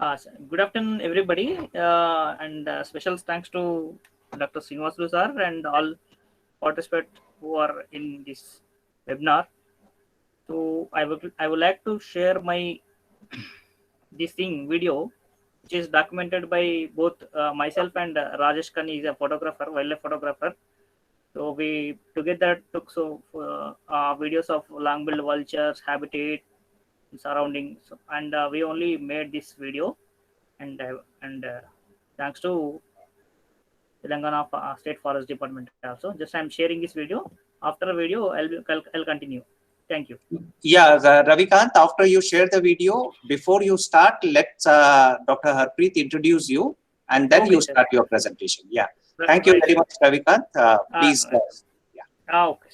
Good afternoon, everybody, and special thanks to Dr. Srinivasulu sir and all participants who are in this webinar. So I would like to share my this thing video, which is documented by both myself and Rajesh Kani is a photographer, wildlife photographer. So we together took videos of long-billed vultures, habitat, surroundings, and we only made this video and thanks to Telangana State Forest Department also. Just I'm sharing this video. After the video, I'll continue. Thank you. Yeah, Ravikant, after you share the video, before you start, let Dr. Harpreet introduce you, and then you start your presentation. Yeah. Thank you very much, Ravikant. Please. Yeah. Okay.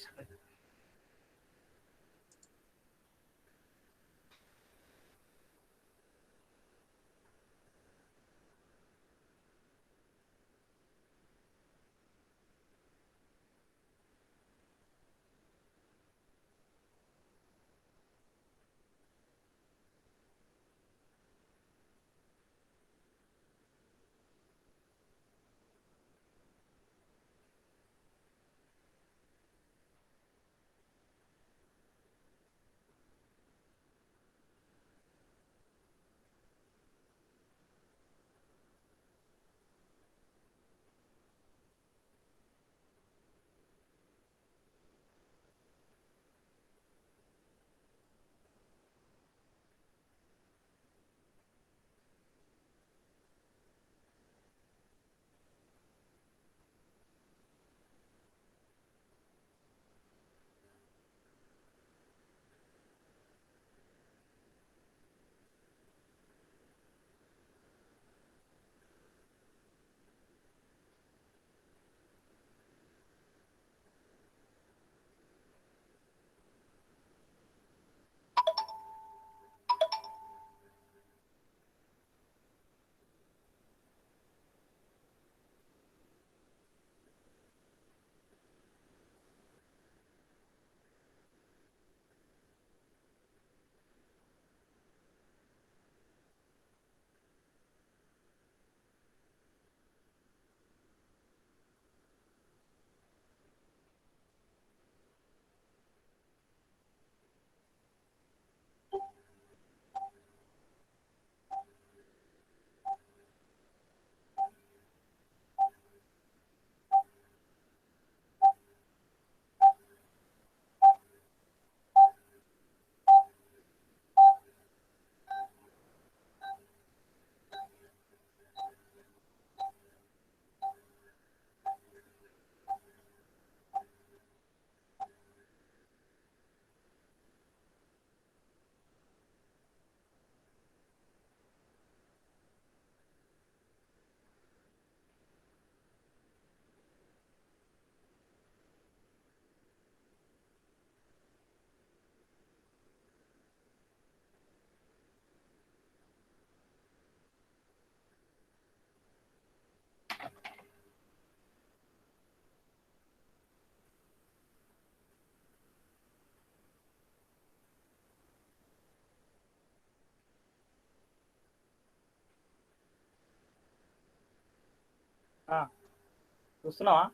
చూస్తున్నావా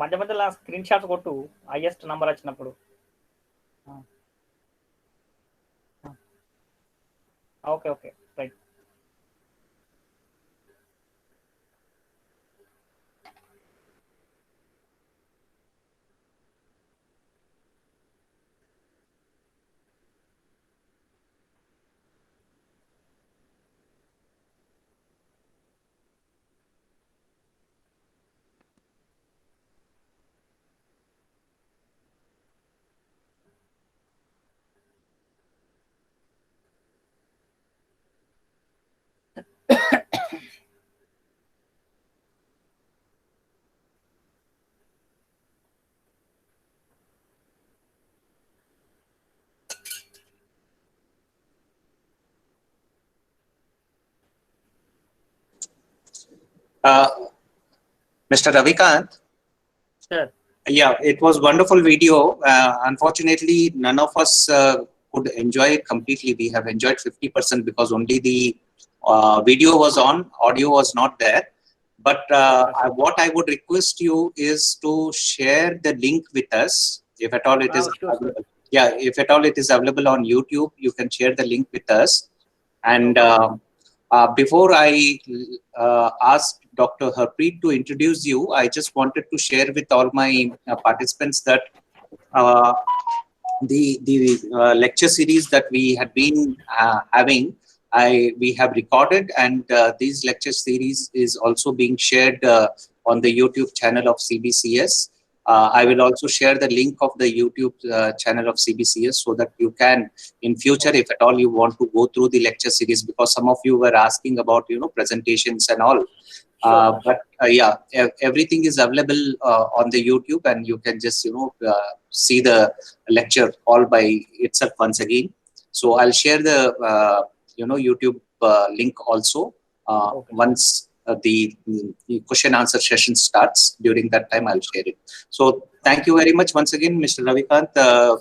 మధ్య మధ్యలో screen shots కొట్టు highest number వచ్చినప్పుడు okay okay right Mr. Ravikant. Sure. Yeah, it was wonderful video. Unfortunately, none of us could enjoy it completely. We have enjoyed 50% because only the video was on, audio was not there. But what I would request you is to share the link with us, if at all it is available. Yeah, if at all it is available on YouTube, you can share the link with us. And before I ask Dr. Harpreet to introduce you, I just wanted to share with all my participants that the lecture series that we had been having, we have recorded, and these lecture series is also being shared on the YouTube channel of CBCS. I will also share the link of the YouTube channel of CBCS so that you can, in future, if at all you want to go through the lecture series, because some of you were asking about, presentations and all. Yeah, everything is available on the YouTube, and you can just, see the lecture all by itself once again. So I'll share the, YouTube link also once the question answer session starts. During that time, I'll share it. So thank you very much once again, Mr. Ravikant,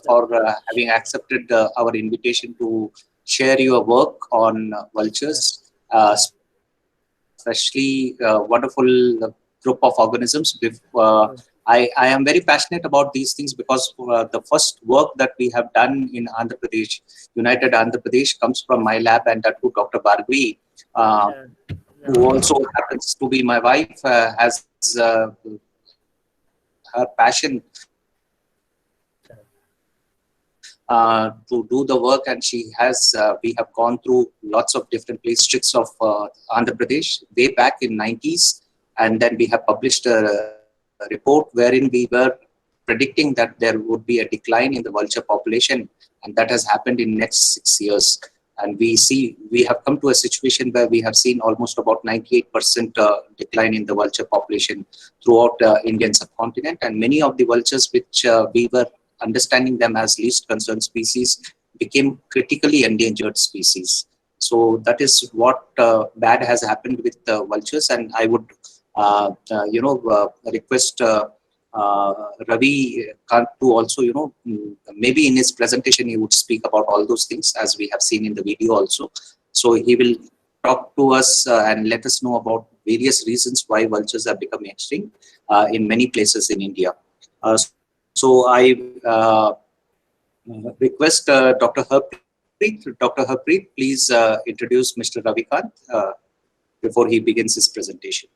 for having accepted our invitation to share your work on vultures, especially wonderful group of organisms. I am very passionate about these things because the first work that we have done in Andhra Pradesh, United Andhra Pradesh, comes from my lab, and that to Dr. Bhargavi, who also happens to be my wife, has her passion to do the work, and she has. We have gone through lots of different districts of Andhra Pradesh way back in 90s, and then we have published a report wherein we were predicting that there would be a decline in the vulture population, and that has happened in next 6 years. And we have come to a situation where we have seen almost about 98% decline in the vulture population throughout Indian subcontinent, and many of the vultures which we were understanding them as least concerned species became critically endangered species. So that is what bad has happened with vultures, and I would request Ravi Kant to also, maybe in his presentation he would speak about all those things as we have seen in the video also. So he will talk to us and let us know about various reasons why vultures have become extinct in many places in India. So I request Dr. Harpreet. Dr. Harpreet, please introduce Mr. Ravi Kant before he begins his presentation.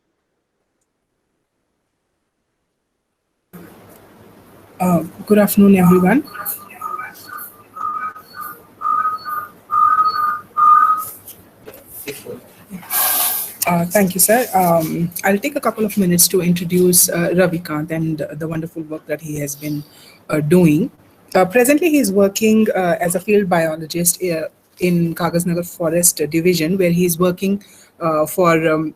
Good afternoon, everyone. Thank you, sir. I'll take a couple of minutes to introduce Ravi Kant and the wonderful work that he has been doing. Presently, he is working as a field biologist in Kagasnagar Forest Division, where he is working for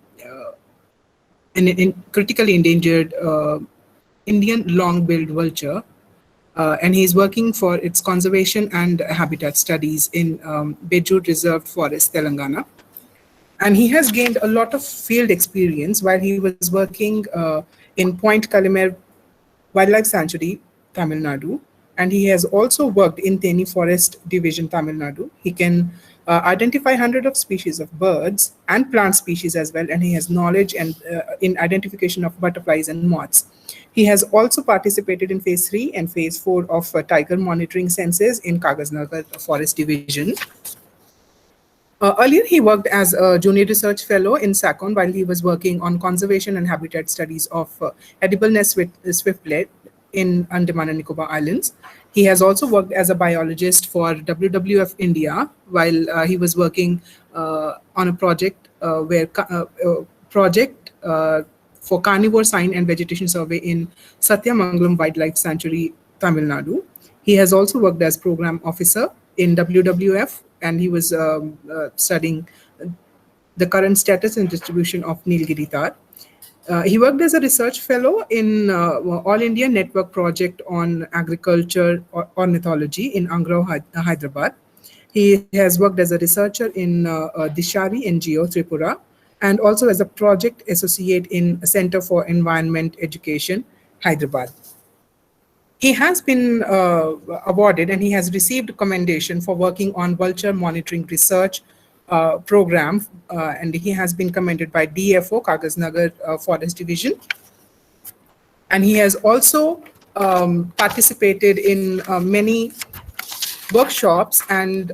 in critically endangered Indian long-billed vulture, and he is working for its conservation and habitat studies in Bejur Reserved Forest, Telangana. And he has gained a lot of field experience while he was working in Point Kalimer Wildlife Sanctuary, Tamil Nadu. And he has also worked in Teni Forest Division, Tamil Nadu. He can identify hundreds of species of birds and plant species as well, and he has knowledge and in identification of butterflies and moths. He has also participated in phase 3 and phase 4 of tiger monitoring census in Kagasnagar Forest Division. Earlier, he worked as a junior research fellow in SACON while he was working on conservation and habitat studies of edible nest swiftlet in Andaman and Nicobar Islands. He has also worked as a biologist for WWF India while he was working on a project for carnivore sign and vegetation survey in Satyamangalam Wildlife Sanctuary, Tamil Nadu. He has also worked as program officer in WWF, and he was studying the current status and distribution of Nilgiri tar. He worked as a research fellow in All India Network Project on Agriculture Ornithology in Angrao, Hyderabad. He has worked as a researcher in Dishari NGO, Tripura, and also as a project associate in Center for Environment Education, Hyderabad. He has been awarded and he has received commendation for working on vulture monitoring research program, and he has been commended by DFO, Kagasnagar Forest Division. And he has also participated in many workshops and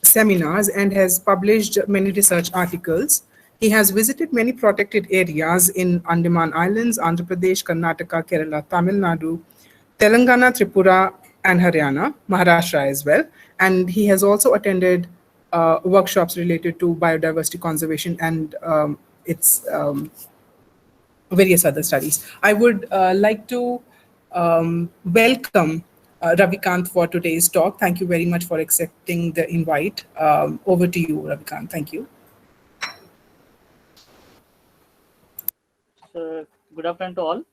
seminars and has published many research articles. He has visited many protected areas in Andaman Islands, Andhra Pradesh, Karnataka, Kerala, Tamil Nadu, Telangana, Tripura, and Haryana, Maharashtra as well. And he has also attended workshops related to biodiversity conservation and its various other studies. I would like to welcome Ravikant for today's talk. Thank you very much for accepting the invite. Over to you, Ravikant. Thank you. So, good afternoon to all.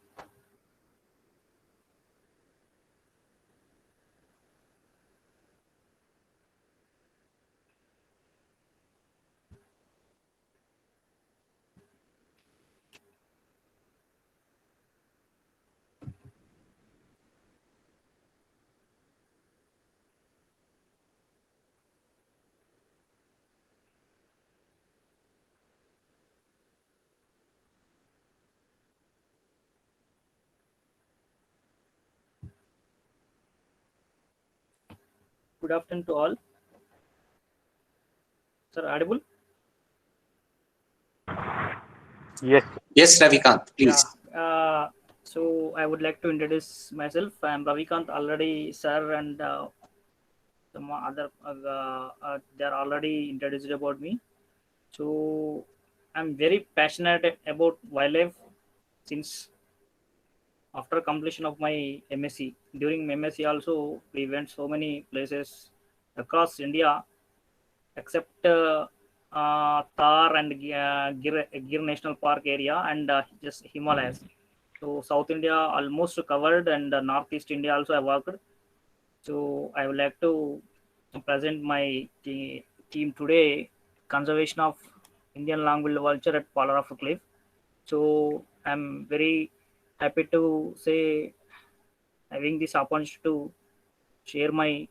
Good afternoon to all. Sir, audible? Yes. Yes, Ravikant, please. Yeah. So I would like to introduce myself. I am Ravikant. Already, sir, and some other they are already introduced about me. So I'm very passionate about wildlife since after completion of my MSc. During MSc also, we went so many places across India, except Thar and Gir National Park area and just Himalayas. So South India almost covered, and Northeast India also I worked. So I would like to present my team today, conservation of Indian long-billed vulture at Palarampu Cliff. So I'm very happy to say having this opportunity to share my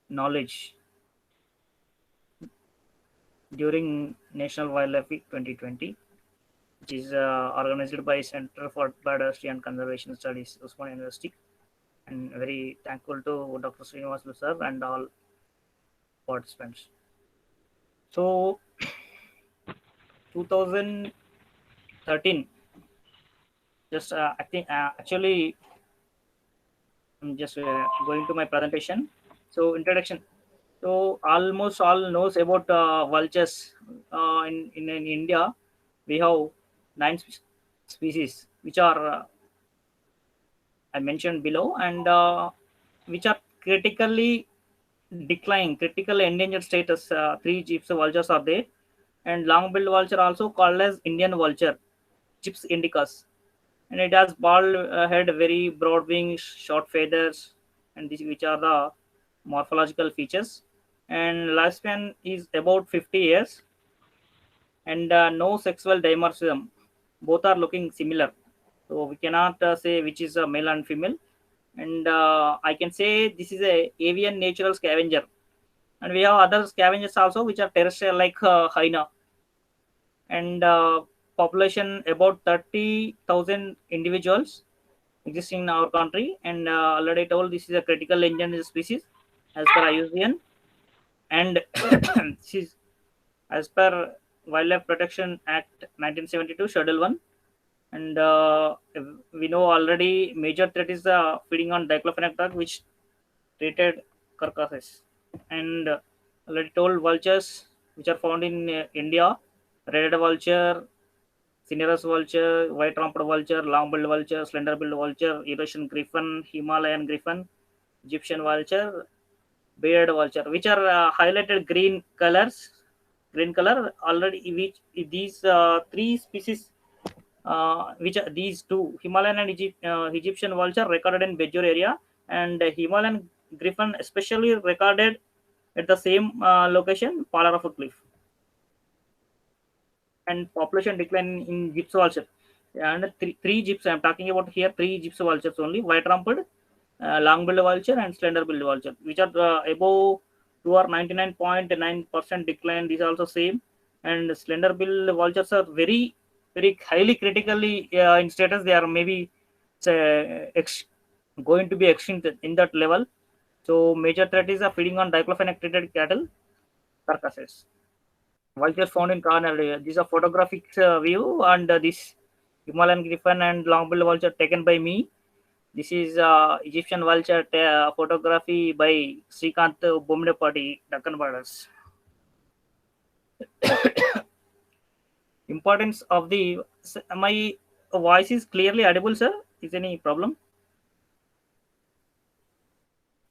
knowledge during National Wildlife Week 2020, which is organized by Center for Biodiversity and Conservation Studies, Osmania University. And very thankful to Dr. Srinivas sir and all participants. So 2013, just I think actually I'm just going to my presentation. So introduction. So almost all knows about vultures. In India, we have 9 species, which are I mentioned below, and which are critically declining, critical endangered status. 3 gyps vultures are there, and long-billed vulture also called as Indian vulture, Gyps indicus, and it has bald head, very broad wings, short feathers, and these which are the morphological features. And lifespan is about 50 years, and no sexual dimorphism. Both are looking similar, so we cannot say which is a male and female. And I can say this is a avian natural scavenger, and we have other scavengers also which are terrestrial like hyena. And population about 30,000 individuals existing in our country, and already told this is a critical endangered species as per IUCN, and this is as per Wildlife Protection Act 1972 Schedule 1. And we know already major threat is feeding on diclofenac drug, which treated carcasses. And already told vultures which are found in India: red vulture, cinereous vulture, white-rumped vulture, long-billed vulture, slender-billed vulture, Eurasian griffon, Himalayan griffon, Egyptian vulture, bearded vulture, which are highlighted green colors. Green color already, which these 3 species, which are these 2, Himalayan and Egyptian vulture, recorded in Bejur area, and Himalayan griffon especially recorded at the same location, Palarampu Cliff. And population decline in gyps vulture. And three gyps I'm talking about here. Three gyps vultures only: white-rumped, long-billed vulture, and slender-billed vulture, which are above 2 or 99.9% decline. These are also same. And slender-billed vultures are very, very highly critically in status. They are maybe going to be extinct in that level. So major threat is feeding on diclofenac treated cattle carcasses. Vultures found in Karnal. This is a photographic view, and this Himalayan griffin and long-billed vulture taken by me. This is Egyptian vulture photography by Srikanth Bomdepati, Deccan Borders. Importance of the my voice is clearly audible, sir. Is any problem?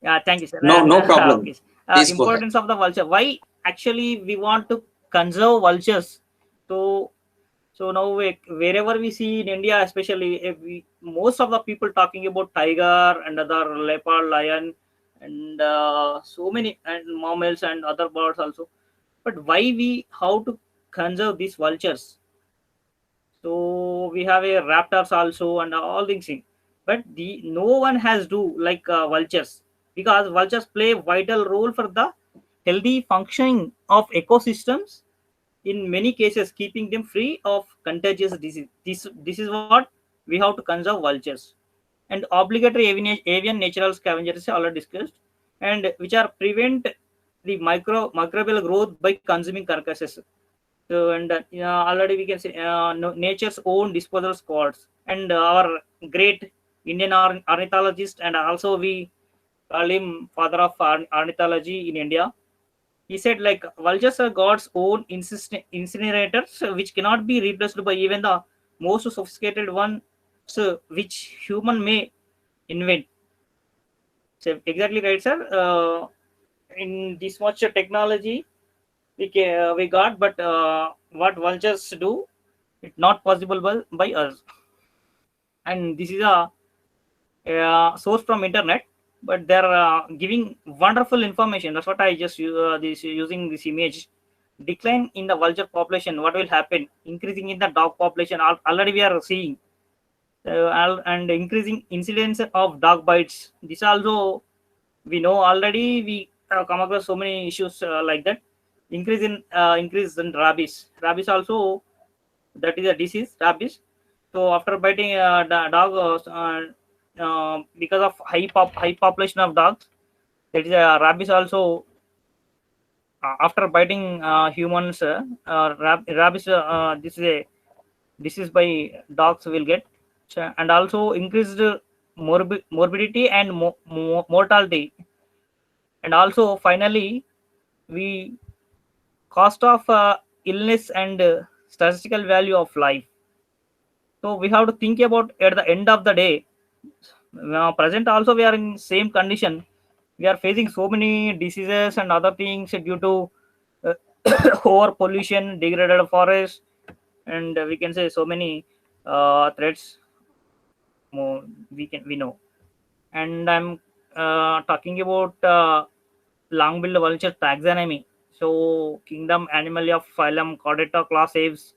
Yeah, thank you, sir. No problem. Okay. Please go ahead. Importance of the vulture. Why actually we want to conserve vultures? So now wherever we see in India, especially most of the people talking about tiger and other leopard, lion, and so many and mammals and other birds also. But how to conserve these vultures? So we have a raptors also and all things. But no one has do like vultures, because vultures play a vital role for the healthy functioning of ecosystems, in many cases keeping them free of contagious disease. This is what we have to conserve vultures. And obligatory avian natural scavengers already discussed, and which are prevent the microbial growth by consuming carcasses. So, and already we can say nature's own disposal squads, and our great Indian ornithologist, and also we call him father of ornithology in India. He said, like, vultures are God's own incinerators, which cannot be replaced by even the most sophisticated ones which human may invent. So exactly right, sir. In this much technology we got, but what vultures do, it's not possible by us. And this is a source from internet, but they're giving wonderful information. That's what I just using this image. Decline in the vulture population, what will happen? Increasing in the dog population, already we are seeing, and increasing incidence of dog bites. This also we know already. We come across so many issues like that. Increase in rabies also, that is a disease, rabies. So after biting dog, because of high population of dogs, that is a rabies also. After biting humans, rabies, this is by dogs will get. And also increased morbidity and mortality. And also finally, we cost of illness and statistical value of life. So we have to think about at the end of the day. Present also we are in same condition. We are facing so many diseases and other things due to over pollution, degraded forest, and we can say so many threats. We know. And I'm talking about long-billed vulture taxonomy. So kingdom Animalia of phylum Chordata, class Aves,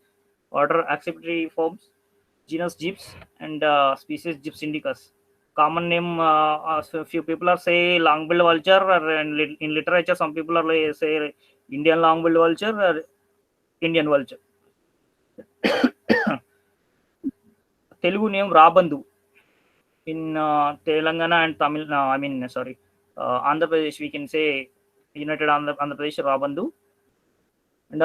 order Accipitriformes, genus Gyps, and species Gyps indicus. Common name, so few people are say long-billed vulture, or in literature some people are say Indian long-billed vulture or Indian vulture. Telugu name Rabandu. In Telangana and Tamil, Andhra Pradesh, we can say United Andhra Pradesh Rabandu. And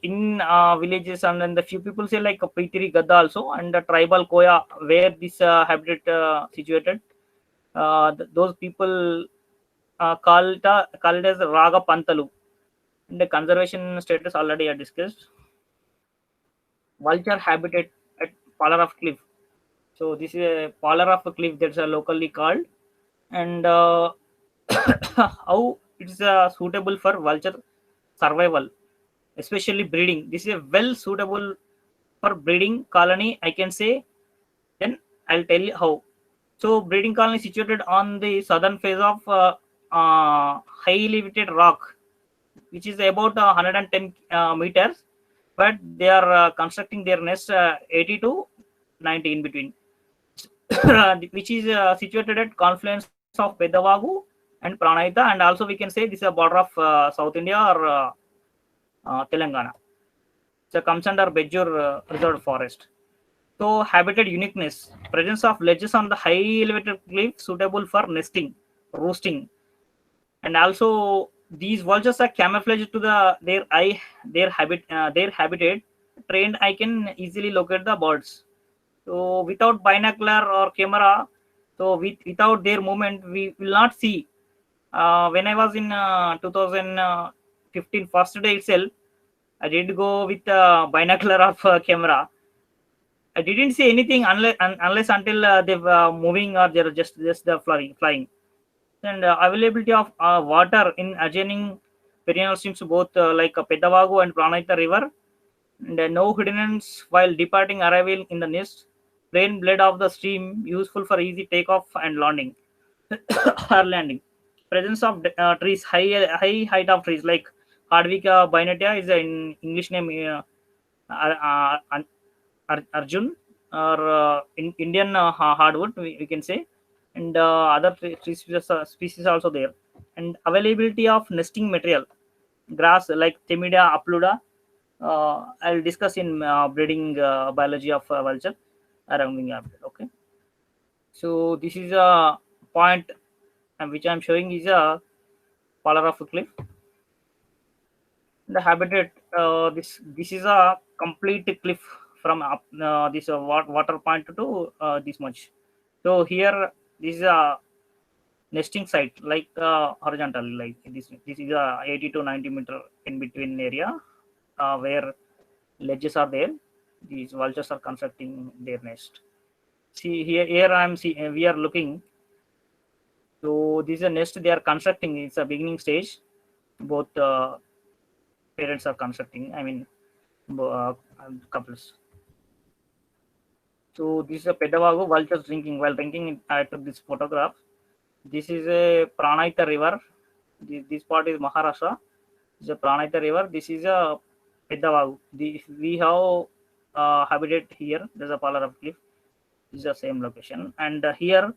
in villages, and then the few people say like Pitiri Gadda also, and the tribal Koya, where this habitat situated. Those people call it as Raga Pantalu. And the conservation status already I discussed. Vulture habitat at Palaraf Cliff. So this is a Palaraf Cliff, that's locally called. And how it's suitable for vulture survival, especially breeding. This is a well suitable for breeding colony, I can say. Then I'll tell you how. So breeding colony situated on the southern face of high elevated rock, which is about 110 meters, but they are constructing their nest 80 to 90 in between, which is situated at confluence of Pedavagu and Pranayita, and also we can say this is a border of South India or Telangana. So comes under Bejur Reserved Forest. So habitat uniqueness, presence of ledges on the high elevated cliff suitable for nesting, roosting, and also these vultures are camouflaged to their habitat. Trained eye can easily locate the birds. So without binocular or camera, so without their movement, we will not see. When I was in 2015 first day itself, I did go with binocular of camera. I didn't see anything unless until they're moving or they're just the flying. And availability of water in adjoining perennial streams, both like Pedavagu and Pranayita River, and no hindrance while departing arrival in the nest. Plain blade of the stream useful for easy takeoff and landing. Or landing. Presence of trees, high height of trees like Hardwicka binetia is in English name Arjun, or in Indian hardwood we can say, and other species also there. And availability of nesting material, grass like Themida apluda. I'll discuss in breeding biology of vulture around the habitat. Okay, so this is a point which I'm showing is a color of a cliff. The habitat, this is a complete cliff from up this water point to this much. So here this is a nesting site like horizontally, like this is a 80 to 90 meter in between area where ledges are there. These vultures are constructing their nest. See here we are looking. So this is a nest they are constructing. It's a beginning stage. Both parents are constructing, I mean couples. So this is a Pedavagu vultures drinking. While drinking, I took this photograph. This is a Pranayita river. This part is Maharashtra. This is a Pranayita river. This is a Pedavagu. We have habitat here. There's a Palara cliff. This is the same location. And here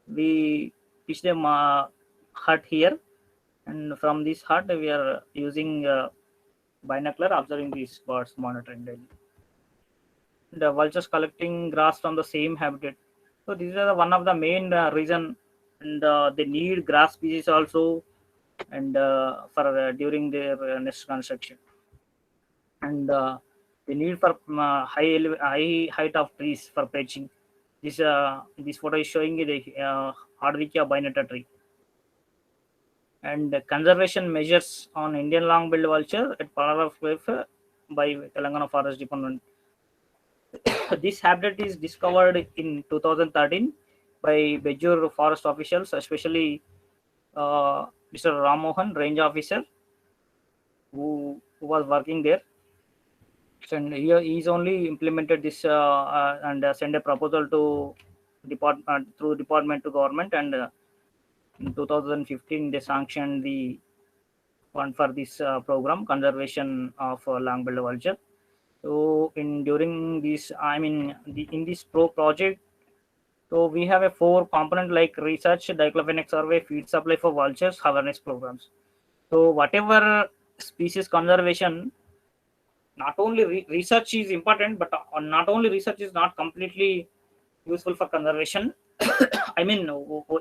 we pitched a hut here. And from this hut, we are using binocular, observing these birds, monitoring daily. The vultures collecting grass from the same habitat. So these are one of the main reason, and they need grass species also, and for during their nest construction, and they need for high height of trees for perching. This photo is showing the Hardwicka binetia tree. And conservation measures on Indian long-billed vulture at Palara Cliff by Telangana Forest Department. This habitat is discovered in 2013 by Bejur forest officials, especially Mr. Ramohan, range officer, who was working there. And he's only implemented this and sent a proposal to through department to government, and in 2015 they sanctioned the fund for this program, conservation of long-billed vulture. So during this, I mean in this project, so we have a 4 component like research, diclofenac survey, feed supply for vultures, awareness programs. So whatever species conservation, not only research is important, but not only research is not completely useful for conservation. I mean,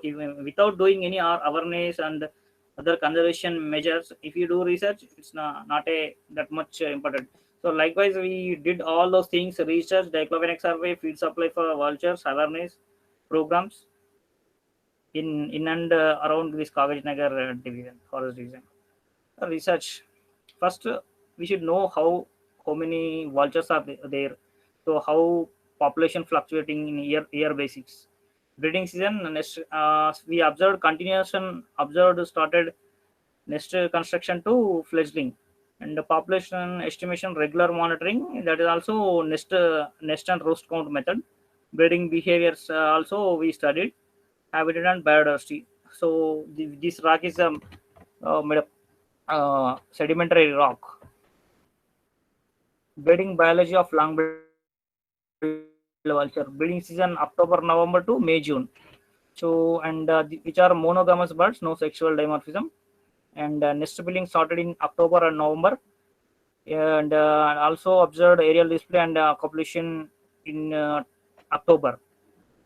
even without doing any awareness and other conservation measures, if you do research, it's not that much important. So likewise, we did all those things: research, diclofenac survey, feed supply for vultures, awareness programs in and around this Kagaj Nagar division, forest division. Research. First, we should know how many vultures are there. So how population fluctuating in year basics. Breeding season, we observed started nest construction to fledgling, and the population estimation, regular monitoring, that is also nest and roost count method. Breeding behaviors also we studied, habitat and biodiversity. So this rock is made of sedimentary rock. Breeding biology of long-billed vulture. Breeding season October, November to May, June. So, and which are monogamous birds, no sexual dimorphism. And nest building started in October and November. And also observed aerial display and copulation in October.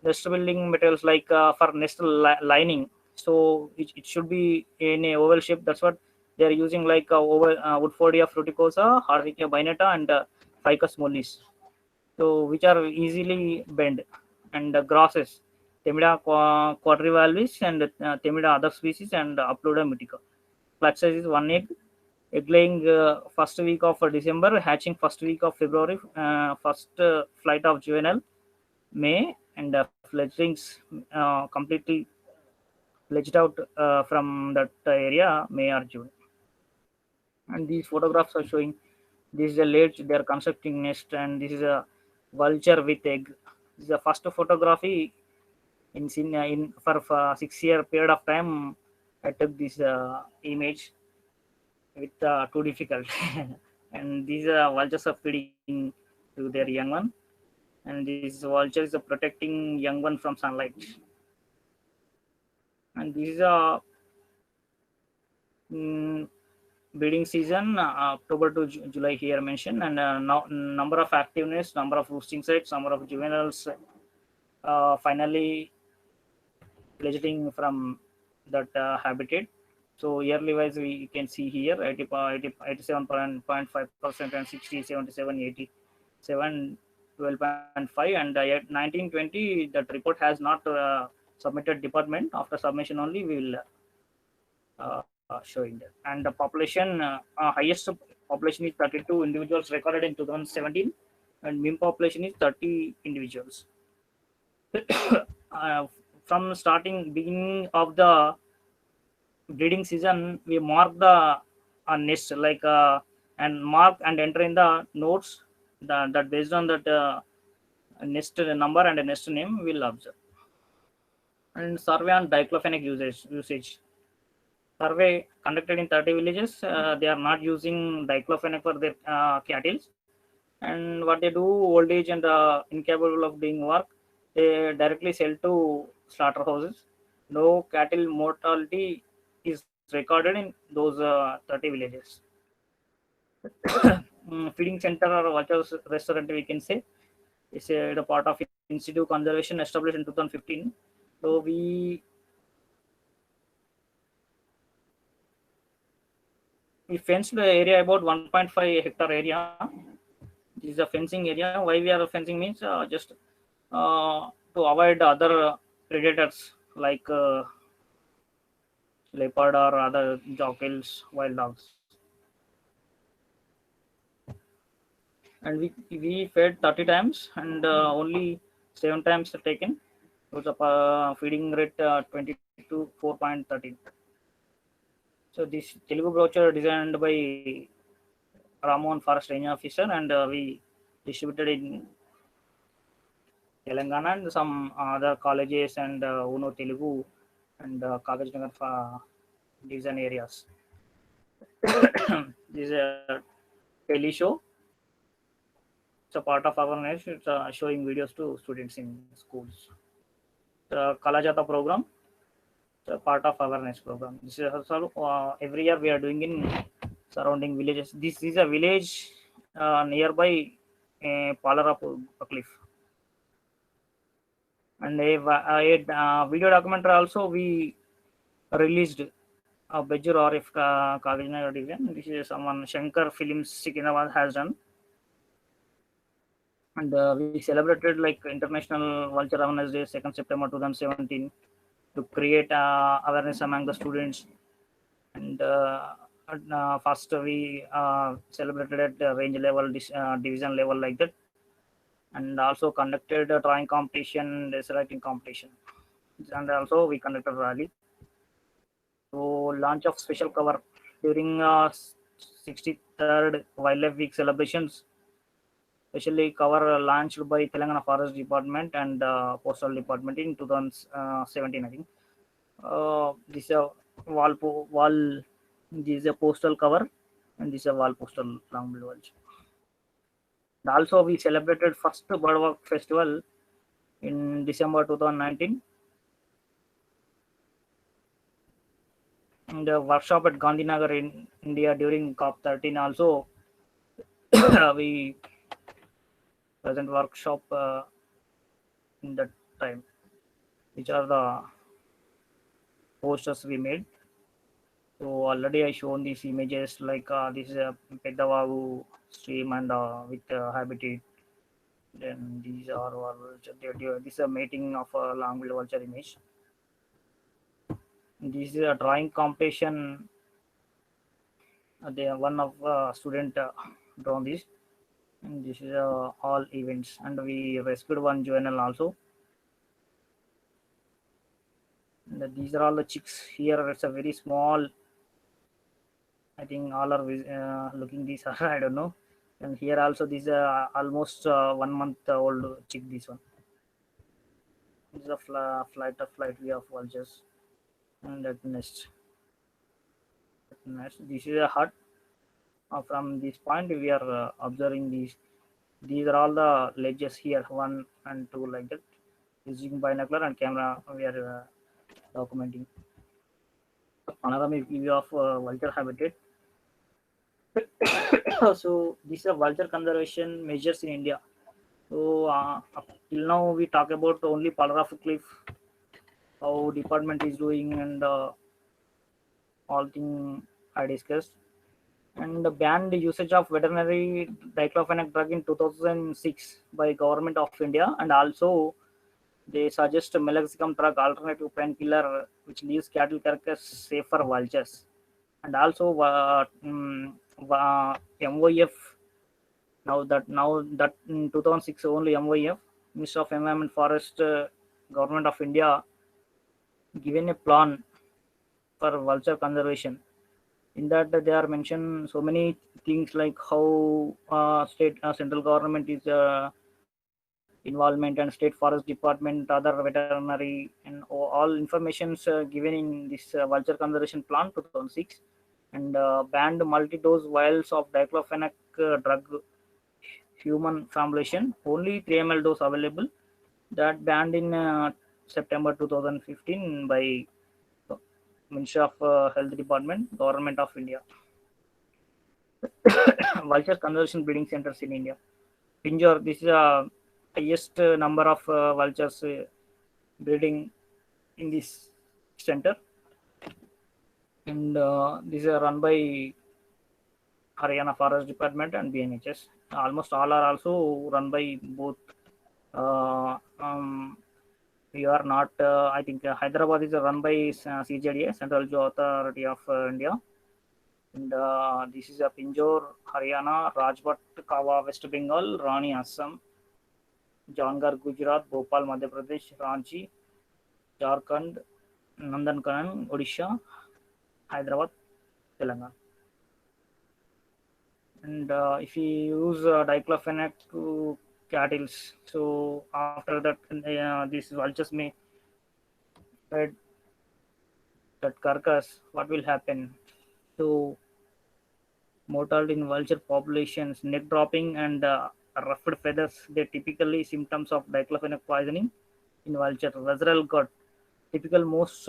Nest building materials like for nest lining, so it should be in a oval shape. That's what they are using, like oval Woodfordia fruticosa, Harvicia binata, and Ficus mollis, so which are easily bend. And grasses, Themida quadrivalvis and Themida other species, and Uploda mythica. Clutch size is 1 egg. Egg laying first week of December, hatching first week of February, first flight of juvenile May, and fledglings completely fledged out from that area May or June. And these photographs are showing this is a ledge they are constructing nest, and this is a vulture with egg. This is the first photography in for 6 year period of time. I took this image with too difficult, and these vultures are feeding to their young one, and this vulture is protecting young one from sunlight. And this is a breeding season October to July here mentioned, and now number of activeness, number of roosting sites, number of juveniles finally fledgling from that habitat. So yearly wise we can see here 87.5% and 60, 77, 87, 12.5, and at 1920 that report has not submitted department. After submission only we will showing that. And the population highest population is 32 individuals recorded in 2017, and mean population is 30 individuals. From starting beginning of the breeding season, we mark the nest like and mark and enter in the notes that based on that nest number and a nest name we'll observe. And survey on diclofenac usage. Survey conducted in 30 villages. They are not using diclofenac for their cattle, and what they do, old age and incapable of doing work, they directly sell to slaughterhouses. No cattle mortality is recorded in those 30 villages. Feeding center or vulture restaurant, we can say, is a part of institute conservation established in 2015. So we fenced the area about 1.5 hectare area. This is a fencing area. Why we are fencing means just to avoid other predators like leopard or other jackals, wild dogs. And we fed 30 times, and only 7 times taken. It was a feeding rate 22.4.13. So this Telugu brochure designed by Ramon, forest range officer, and we distributed in Telangana and some other colleges and Uno Telugu and Kagajnagar division areas. This is a tele show. It's a part of awareness. It's showing videos to students in schools. The Kalajata program, it's a part of awareness program. This is also every year we are doing in surrounding villages. This is a village nearby Palarapu cliff. And a video documentary also we released Bejur RF Kagajnagar division. This is someone Shankar Films Secunderabad has done. And we celebrated like International Vulture Awareness Day, 2nd September 2017, to create awareness among the students. And first we celebrated at the range level, division level like that, and also conducted a drawing competition, essay writing competition, and also we conducted rally. So launch of special cover during 63rd Wildlife Week celebrations. Especially cover launched by Telangana Forest Department and Postal Department in 2017, I think. This is a wall. This is a postal cover, and this is a wall postal long bill vulture. And also, we celebrated first Birdwalk Festival in December 2019. And the workshop at Gandhinagar in India during COP13 also we present workshop in that time, which are the posters we made. So already I shown these images like this is a Pedavavu stream and with habitat. Then these are this is a mating of a long-billed vulture image. This is a drawing competition. One of student drawn this, and this is all events, and we rescued one juvenile also. And these are all the chicks here. It's a very small. I think all are looking these are I don't know. And here also these are almost 1 month old chick. This one. This is a flight view of vultures, and that nest. This is a hut. From this point, we are observing these. These are all the ledges here, 1 and 2 like that. Using binocular and camera, we are documenting. Panoramic view of vulture habitat. So these are vulture conservation measures in India. So up till now we talk about only Palaraf Cliff, how department is doing, and all thing I discussed. And banned usage of veterinary diclofenac drug in 2006 by government of India, and also they suggest meloxicam drug alternative painkiller which leaves cattle carcass safe for vultures. And also MOF now that in 2006 only MOF, Ministry of Environment Forest, Government of India given a plan for vulture conservation. In that they are mentioned so many things like how state central government is involvement, and state forest department, other veterinary, and all informations given in this vulture conservation plan 2006. And banned multi-dose vials of diclofenac drug human formulation, only 3 ml dose available. That banned in September 2015 by Ministry of Health Department, Government of India. Vulture conservation breeding centers in India. Pinjore, this is the highest number of vultures breeding in this center. And these are run by Haryana Forest Department and BNHS. Almost all are also run by both. We are not, I think Hyderabad is run by CJDA, Central Zoo Authority of India. And this is a Pinjore, Haryana, Rajbat, Kawa, West Bengal, Rani, Assam, Jangar, Gujarat, Bhopal, Madhya Pradesh, Ranchi, Jharkhand, Nandankanan, Odisha, Hyderabad, Telangana. And if you use diclofenac to cattle, so after that these vultures may fed that carcass, what will happen? So mortality in vulture populations, neck dropping and ruffled feathers, they typically symptoms of diclofenac poisoning in vulture. Visceral gut, typical most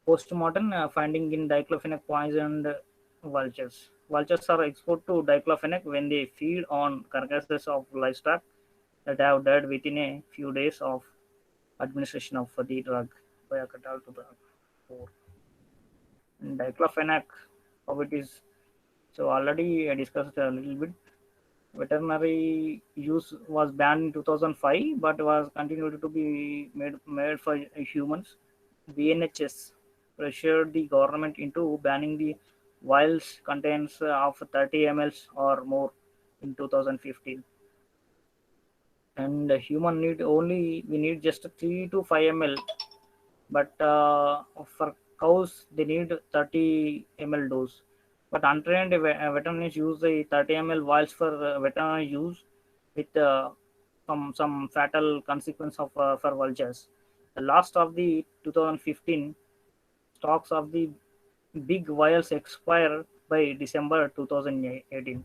post-mortem finding in diclofenac poisoned vultures. Vultures are exposed to diclofenac when they feed on carcasses of livestock that have died within a few days of administration of the drug by a cattle to the poor. And diclofenac, how it is. So already I discussed a little bit. Veterinary use was banned in 2005, but was continued to be made for humans. BNHS pressured the government into banning the vials contains of 30 ml or more in 2015. And human need only, we need just 3 to 5 ml, but for cows they need 30 ml dose. But untrained veterinarians use the 30 ml vials for veterinary use with some fatal consequence of for vultures. The last of the 2015 stocks of the big vials expire by December 2018.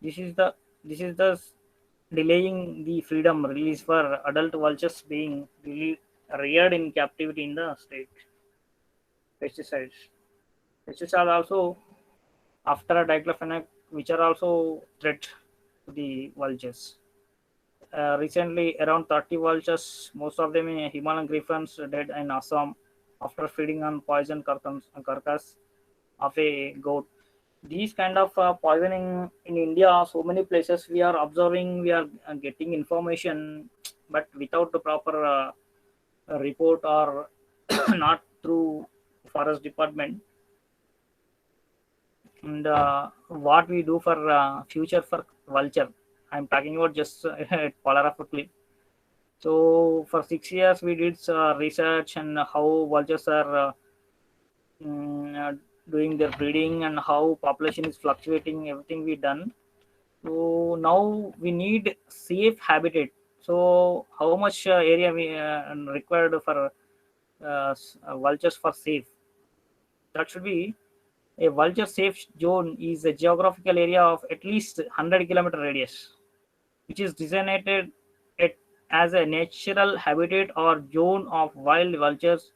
This is the this is thus delaying the freedom release for adult vultures being reared in captivity in the state. Pesticides. Pesticides are also after diclofenac, which are also threat to the vultures. Recently, around 30 vultures, most of them in Himalayan griffons, dead in Assam after feeding on poison carcass of a goat. These kind of poisoning in India, so many places we are observing, we are getting information, but without the proper report or not through forest department. And what we do for future for vulture, I'm talking about just Polarafu clip. So for 6 years we did research and how vultures are doing their breeding and how population is fluctuating, everything we done. So now we need safe habitat. So how much area we required for vultures for safe? That should be a vulture safe zone is a geographical area of at least 100-kilometer radius, which is designated as a natural habitat or zone of wild vultures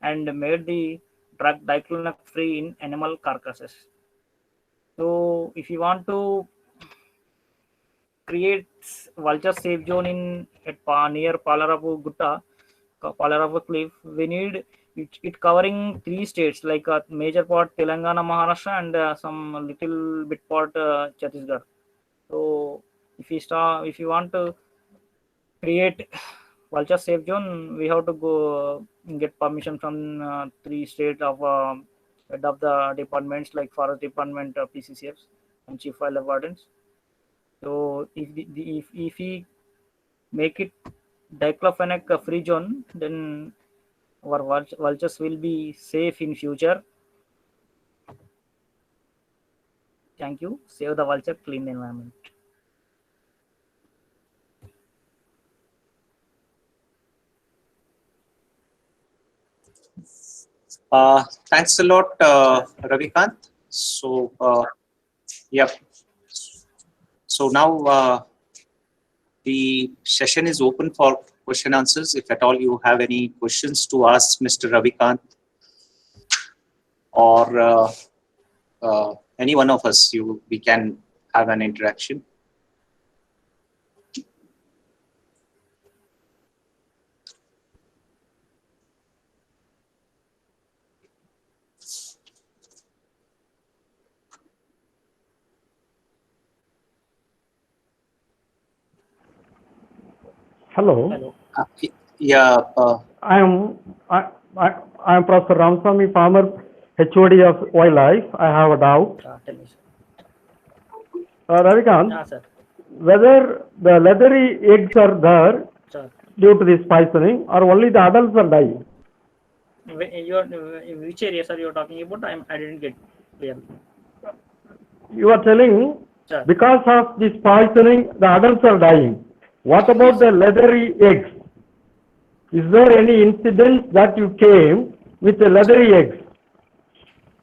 and made the drug diclofenac free in animal carcasses. So if you want to create vulture safe zone in near Polarafu Gutta, Polarafu cliff, we need it covering 3 states like a major part Telangana, Maharashtra, and some little bit part Chhattisgarh. So if you want to create vulture safe zone, we have to go get permission from 3 states of head of the departments like forest department, PCCFs, and chief wildlife wardens. So if we make it diclofenac free zone, then our vultures will be safe in future. Thank you. Save the vulture, clean the environment. Thanks a lot, Ravikant. So, yep. So now the session is open for question answers. If at all you have any questions to ask Mr. Ravikant or any one of us, we can have an interaction. Hello. Yeah. I am Professor Ramaswamy, former HOD of wildlife. I have a doubt. Tell me, Ravikant, sir. whether the leathery eggs are there Sir. due to this poisoning or only the adults are dying? Which area, sir, you're talking about? I didn't get clear. You are telling Sir. because of this poisoning, the adults are dying. What about the leathery eggs? Is there any incident that you came with the leathery eggs?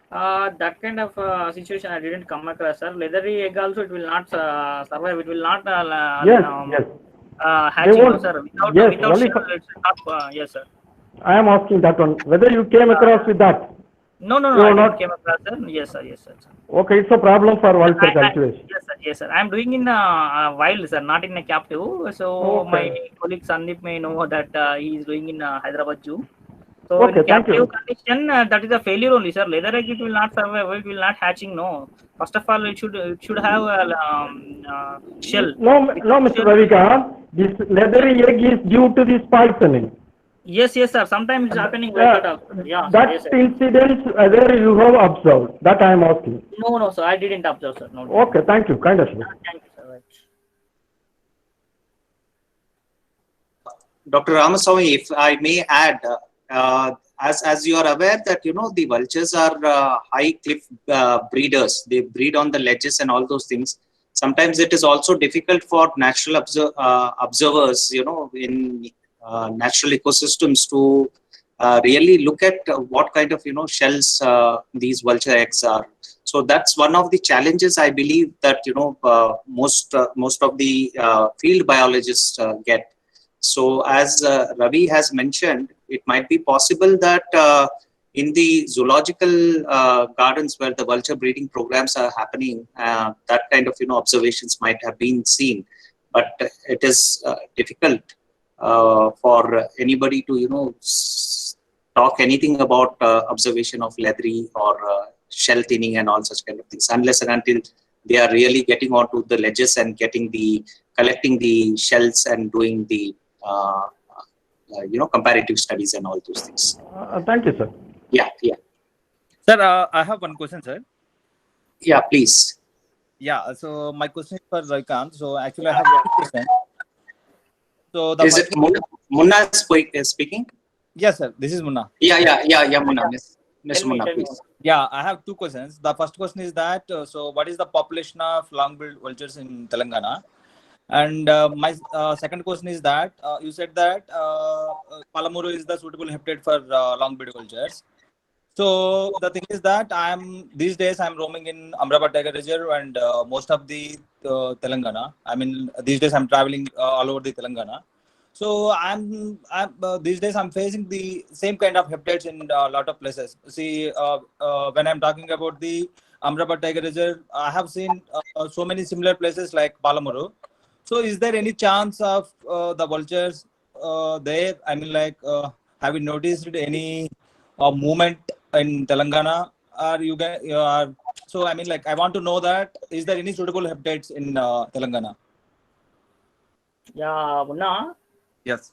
That kind of situation I didn't come across, sir. Leathery egg also, it will not survive. It will not Yes. hatching, They won't. sir. Without Yes, shell, only it's not. Yes, sir. I am asking that one. Whether you came across with that? No. You I are didn't not. came across, sir. Yes, sir. Yes, sir. Okay, it's a problem for vulture cultivation. Yes, sir. I'm doing in wild, sir, not in a captive. So Okay. my colleague Sandeep may know that he is doing in Hyderabad Zoo. So Okay, in thank you. captive condition, that is a failure only, sir. Leather egg, it will not survive. It will not hatching. No. First of all, it should have a shell. No, Without Mr. shell, Ravika, this leathery egg is due to this poisoning. yes, sir. Sometimes it's happening like that also. Yeah, sir. That Yes, sir. incident whether you have observed, that I am asking. No, sir. I didn't observe, sir. No. Okay, thank you. Kind of you. Thank you, sir. Right. Dr. Ramaswamy, if I may add, as you are aware that the vultures are high cliff breeders. They breed on the ledges and all those things. Sometimes it is also difficult for natural observers, in natural ecosystems to really look at what kind of shells these vulture eggs are. So that's one of the challenges I believe that most of the field biologists get. So as Ravi has mentioned, it might be possible that in the zoological gardens where the vulture breeding programs are happening, that kind of observations might have been seen, but it is difficult for anybody to talk anything about observation of leathery or shell thinning and all such kind of things, unless and until they are really getting onto the ledges and collecting the shells and doing the comparative studies and all those things. Thank you, sir. Yeah. Sir, I have one question, sir. Yeah, please. Yeah, so my question is for Ravikant. So actually, I have one question. So the Is it Munna speaking? Yes, sir. This is Munna. Yeah, Munna. Miss Munna, please. Yeah, I have two questions. The first question is that so what is the population of long-billed vultures in Telangana? And my second question is that you said that Palamuru is the suitable habitat for long-billed vultures. So the thing is that these days I'm roaming in Amrabat Tiger Reserve and most of the Telangana. I mean, these days I'm traveling all over the Telangana. So these days I'm facing the same kind of habitats in a lot of places. See, when I'm talking about the Amrabat Tiger Reserve, I have seen so many similar places like Palamuru. So is there any chance of the vultures there? I mean, like, have you noticed any movement in Telangana? So I mean, like, I want to know that is there any suitable habitats in Telangana? Yeah, Munna. Yes.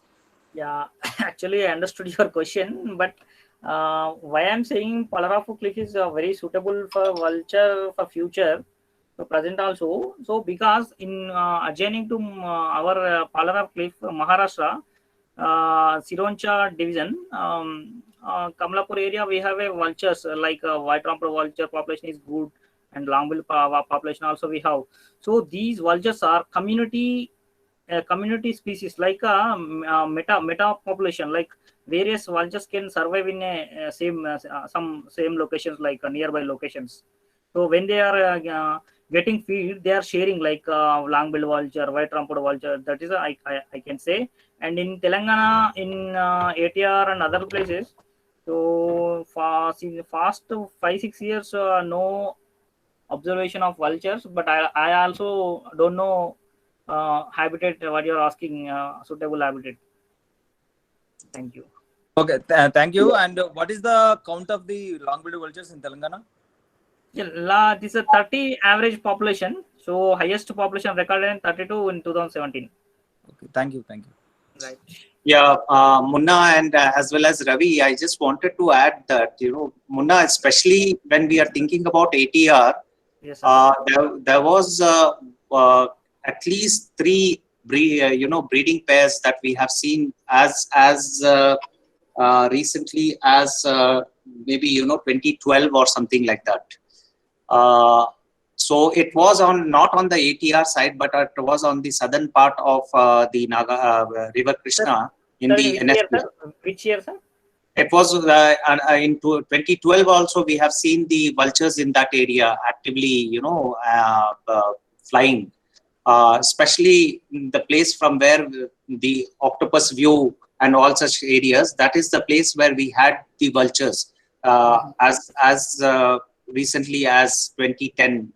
Yeah, actually I understood your question, but why I'm saying Palarafu Cliff is very suitable for vulture for future, so present also. So because in adjoining to our Palarafu Cliff, Maharashtra, Sironcha division, Kamlapur area, we have a vultures like white-rumped vulture population is good, and long-billed population also we have. So these vultures are community species, like a meta population, like various vultures can survive in a some same locations, like nearby locations. So when they are getting feed, they are sharing, like long-billed vulture, white-rumped vulture. That is I can say. And in Telangana, in ATR and other places, so in the past 5-6 years, no observation of vultures, but I also don't know habitat what you're asking, suitable habitat. Thank you. Okay, thank you. And what is the count of the long-billed vultures in Telangana? Yeah, this is a 30 average population. So highest population recorded in 32 in 2017. Okay, thank you. Right. Yeah, Munna and as well as Ravi, I just wanted to add that, Munna, especially when we are thinking about ATR, Yes, sir. there was at least 3 breeding pairs that we have seen as recently as maybe 2012 or something like that. So it was not on the ATR side, but it was on the southern part of the River Krishna in the NSP. Which year, sir? It was in 2012 also. We have seen the vultures in that area actively, flying, especially the place from where the octopus view and all such areas. That is the place where we had the vultures as recently as 2010.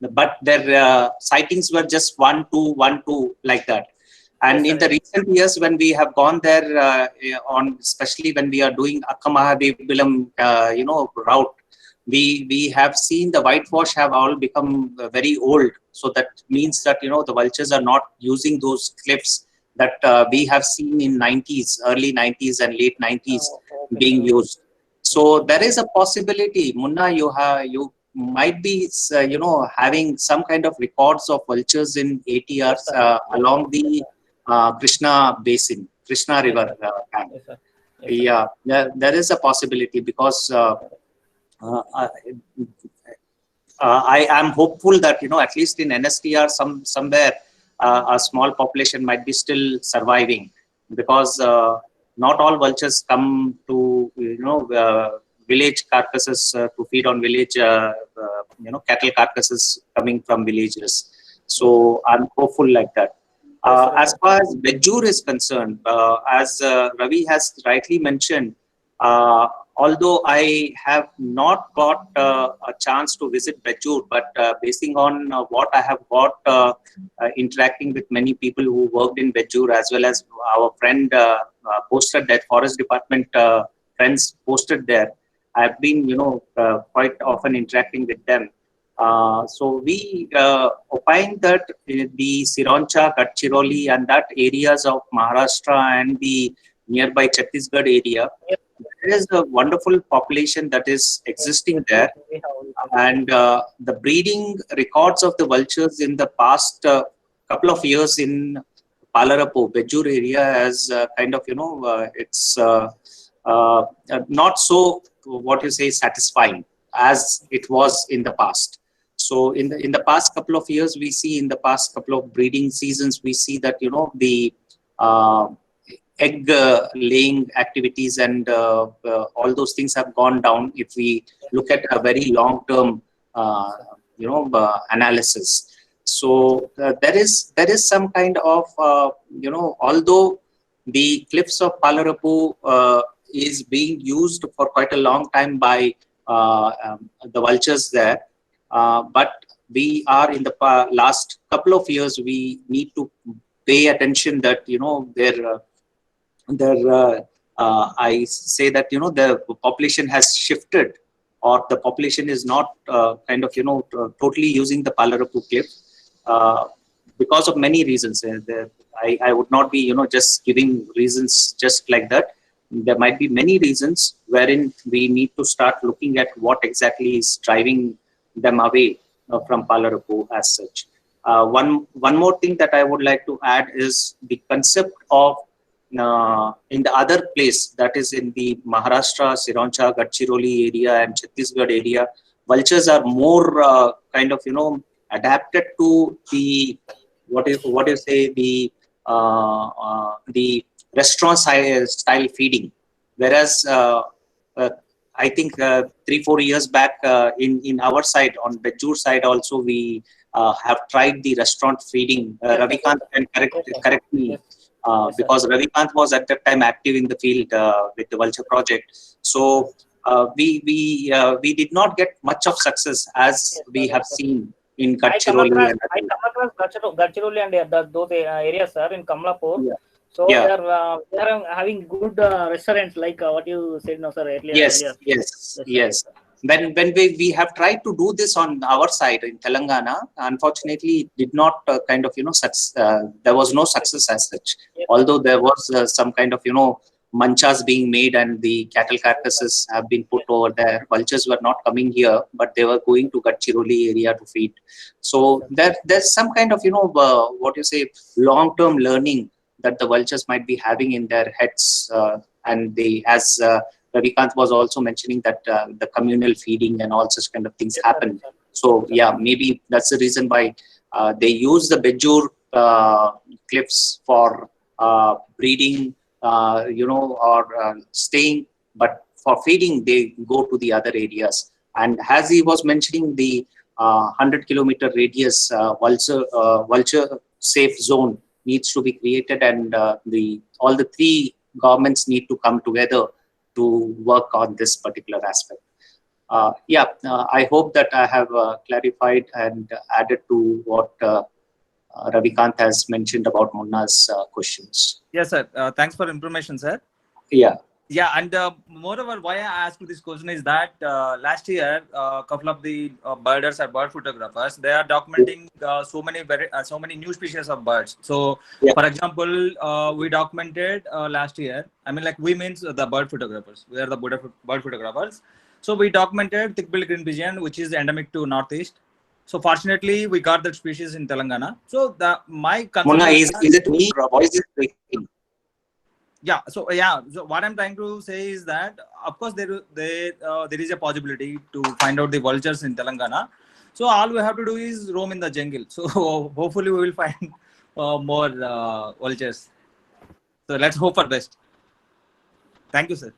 But their sightings were just 1, 2 like that. And Yes, in the recent years, when we have gone there, especially when we are doing Akkamahadevipulam, route, we have seen the whitewash have all become very old. So that means that the vultures are not using those cliffs that we have seen in early 90s and late 90s being used. So there is a possibility, Munna, you might be having some kind of records of vultures in ATRs along the Krishna basin, Krishna River. Yes, sir. Yes, Yeah, there is a possibility, because I am hopeful that at least in NSTR somewhere a small population might be still surviving, because not all vultures come to village carcasses to feed on village, cattle carcasses coming from villages. So I'm hopeful like that. As far as Bejur is concerned, as Ravi has rightly mentioned, although I have not got a chance to visit Bejur, but basing on what I have got interacting with many people who worked in Bejur, as well as our friend posted that forest department friends posted there, I've been quite often interacting with them. So we opine that the Sironcha, Gadchiroli and that areas of Maharashtra and the nearby Chhattisgarh area, there is a wonderful population that is existing there. And the breeding records of the vultures in the past couple of years in Palarapu, Bejur area has it's not so, satisfying as it was in the past. So in the past couple of years, we see in the past couple of breeding seasons, we see that, the egg laying activities and all those things have gone down if we look at a very long-term, analysis. So there is some kind of, although the cliffs of Palarapu is being used for quite a long time by the vultures there, but we are in the last couple of years, we need to pay attention that, I say that, the population has shifted, or the population is not totally using the Palarapu cliff because of many reasons. I would not be, just giving reasons just like that. There might be many reasons wherein we need to start looking at what exactly is driving them away from Palarapu as such. One more thing that I would like to add is the concept of in the other place, that is in the Maharashtra, Sironcha, Gadchiroli area and Chhattisgarh area, vultures are more adapted to the the restaurant style feeding, whereas I think 3-4 years back in our side, on Bejur side also, we have tried the restaurant feeding. Ravikant can correct me. Because Ravikant was at that time active in the field with the Vulture project. So we did not get much of success as we have seen in Gadchiroli. I come across Gadchiroli and those areas, sir, in Kamlapur. Yeah. So they are having good restaurants like what you said now, sir, earlier. Yes. When we have tried to do this on our side in Telangana, unfortunately, it did not there was no success as such. Yes. Although there was some kind of manchas being made and the cattle carcasses have been put over there. Vultures were not coming here, but they were going to Gadchiroli area to feed. So there's some kind of long-term learning that the vultures might be having in their heads, and they as Ravikant was also mentioning that the communal feeding and all such kind of things happen. So yeah, maybe that's the reason why they use the Bejur cliffs for breeding, or staying, but for feeding they go to the other areas. And as he was mentioning, the 100-kilometer radius vulture safe zone needs to be created, and all the three governments need to come together to work on this particular aspect. I hope that I have clarified and added to what Ravikant has mentioned about Munna's questions. Yes, sir. Thanks for information, sir. Yeah, and moreover, why I asked this question is that last year, a couple of the birders or bird photographers, they are documenting so many new species of birds. So, for example, we documented last year. I mean, like we means the bird photographers. We are the bird photographers. So we documented thick-billed green pigeon, which is endemic to Northeast. So fortunately, we got that species in Telangana. So my concern Munna, is it me? Or voice is breaking. So what I'm trying to say is that, of course, there is a possibility to find out the vultures in Telangana. So all we have to do is roam in the jungle. So hopefully we will find more vultures. So let's hope for best. Thank you, sir.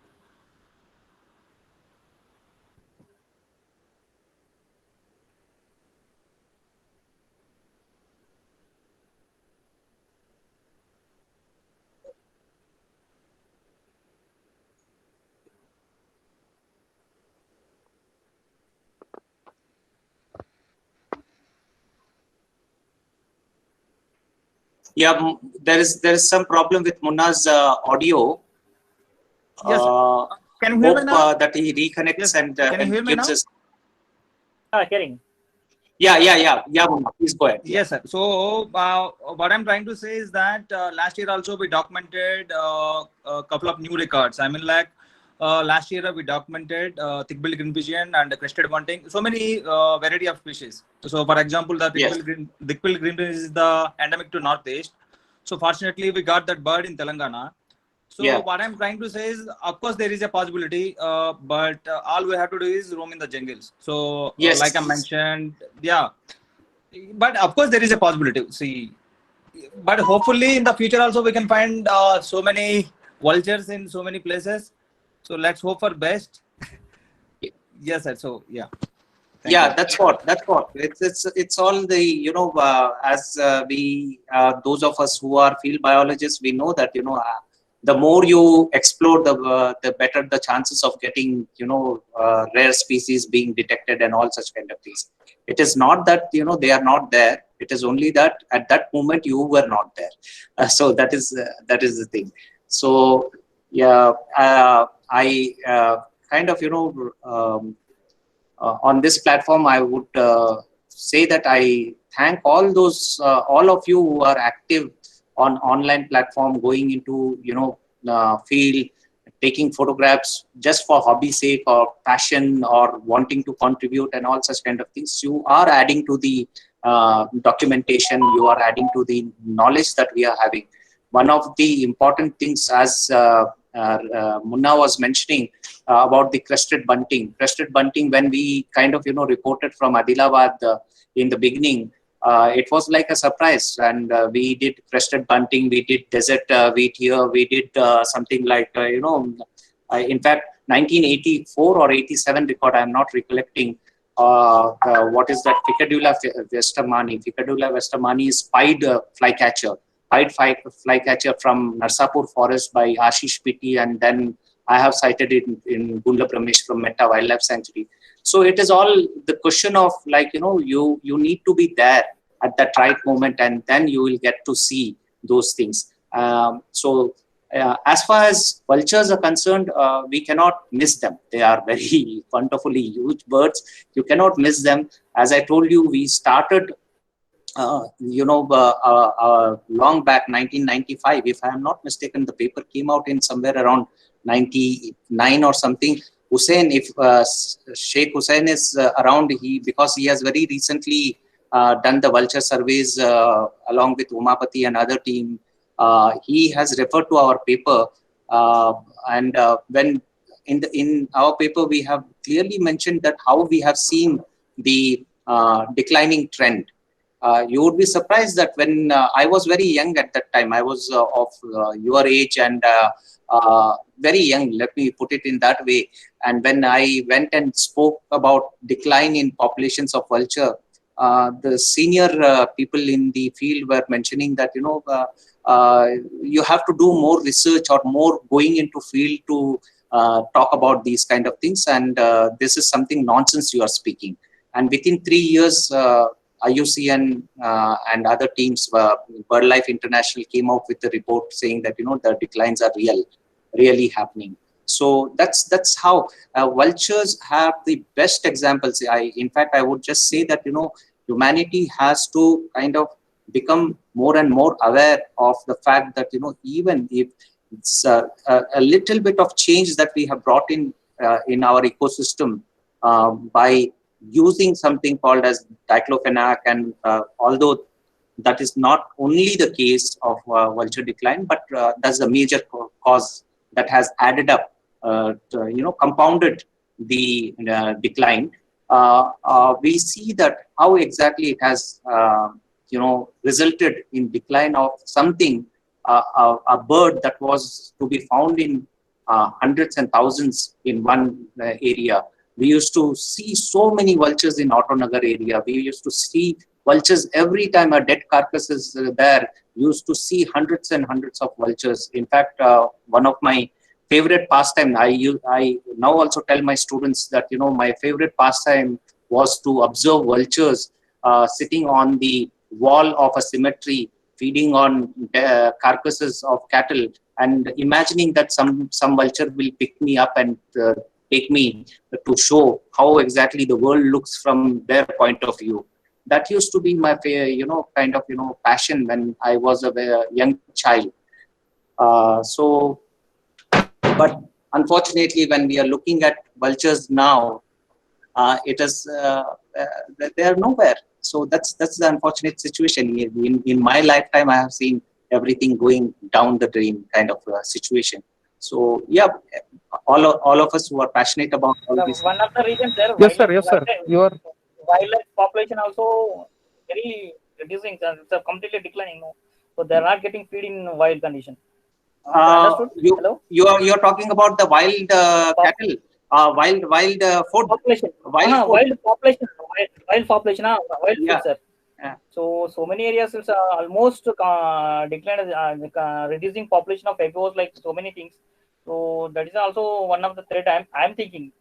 Yeah, there is some problem with Munna's audio. Yes. Can you hear me Hope now? that he reconnects Yes. and, Can you hear me gives now? us. Hearing. Yeah, Munna, please go ahead. Yes, sir. So what I'm trying to say is that last year also we documented a couple of new records. I mean, like last year we documented thick-billed green pigeon and crested bunting. So many variety of species. So, for example, the thick-billed green pigeon is the endemic to northeast. So, fortunately, we got that bird in Telangana. So what I'm trying to say is, of course, there is a possibility, but all we have to do is roam in the jungles. So, like I mentioned, yeah. But of course, there is a possibility. See, but hopefully in the future also we can find so many vultures in so many places. So let's hope for best. Yes, sir. So yeah. Thank you. That's what it's all the as we those of us who are field biologists, we know that the more you explore, the better the chances of getting rare species being detected and all such kind of things. It is not that they are not there. It is only that at that moment you were not there. So that is the thing. So yeah, I kind of on this platform, I would say that I thank all of you who are active on online platform, going into field, taking photographs just for hobby sake or passion or wanting to contribute and all such kind of things. You are adding to the documentation. You are adding to the knowledge that we are having. One of the important things, as Munna was mentioning about the crested bunting. Crested bunting, when we kind of reported from Adilabad in the beginning, it was like a surprise, and we did crested bunting, we did desert wheat here, we did something like in fact 1984 or 87 record, I am not recollecting. What is that? Ficadula westermani. Ficadula westermani is pied flycatcher. Pied flycatcher from Narsapur forest by Ashish Pitti, and then I have cited it in Gundla Pramesh from Metta Wildlife Sanctuary. So it is all the question of you need to be there at that right moment, and then you will get to see those things. As far as vultures are concerned, we cannot miss them. They are very wonderfully huge birds. You cannot miss them. As I told you, we started long back, 1995, if I am not mistaken. The paper came out in somewhere around 99 or something. Hussain, if Sheikh Hussain is around, because he has very recently done the vulture surveys along with Umapati and other team. He has referred to our paper, and when in our paper we have clearly mentioned that how we have seen the declining trend. You would be surprised that when I was very young at that time, I was of your age and very young, let me put it in that way. And when I went and spoke about decline in populations of vulture, the senior people in the field were mentioning that, you have to do more research or more going into field to talk about these kind of things. And this is something nonsense you are speaking. And within 3 years, IUCN and other teams, BirdLife International, came out with a report saying that the declines are really happening. So that's how vultures have the best examples. In fact, I would just say that humanity has to kind of become more and more aware of the fact that even if it's a little bit of change that we have brought in our ecosystem by using something called as diclofenac, and although that is not only the case of vulture decline, but that's the major cause that has added up, compounded the decline. We see that how exactly it has, resulted in decline of something, a bird that was to be found in hundreds and thousands in one area. We used to see so many vultures in Autonagar area. We used to see vultures every time a dead carcass is there. We used to see hundreds and hundreds of vultures. In fact, one of my favorite pastime, I now also tell my students that my favorite pastime was to observe vultures sitting on the wall of a cemetery feeding on carcasses of cattle and imagining that some vulture will pick me up and take me to show how exactly the world looks from their point of view. That used to be my kind of passion when I was a young child. But unfortunately, when we are looking at vultures now, they are nowhere. So that's the unfortunate situation. In my lifetime, I have seen everything going down the drain kind of situation. So yeah, all of us who are passionate about all this. One of the reasons there. Yes, sir. Yes, sir. You are. Wildlife population also very reducing. It's a completely declining. So they're not getting feed in wild condition. Understood? Hello? You're talking about the wild cattle, wild food population. wild Population, wild population, wild yeah. food, sir. Yeah. So many areas is almost declined, reducing population of egos, like so many things. So that is also one of the threat I'm thinking.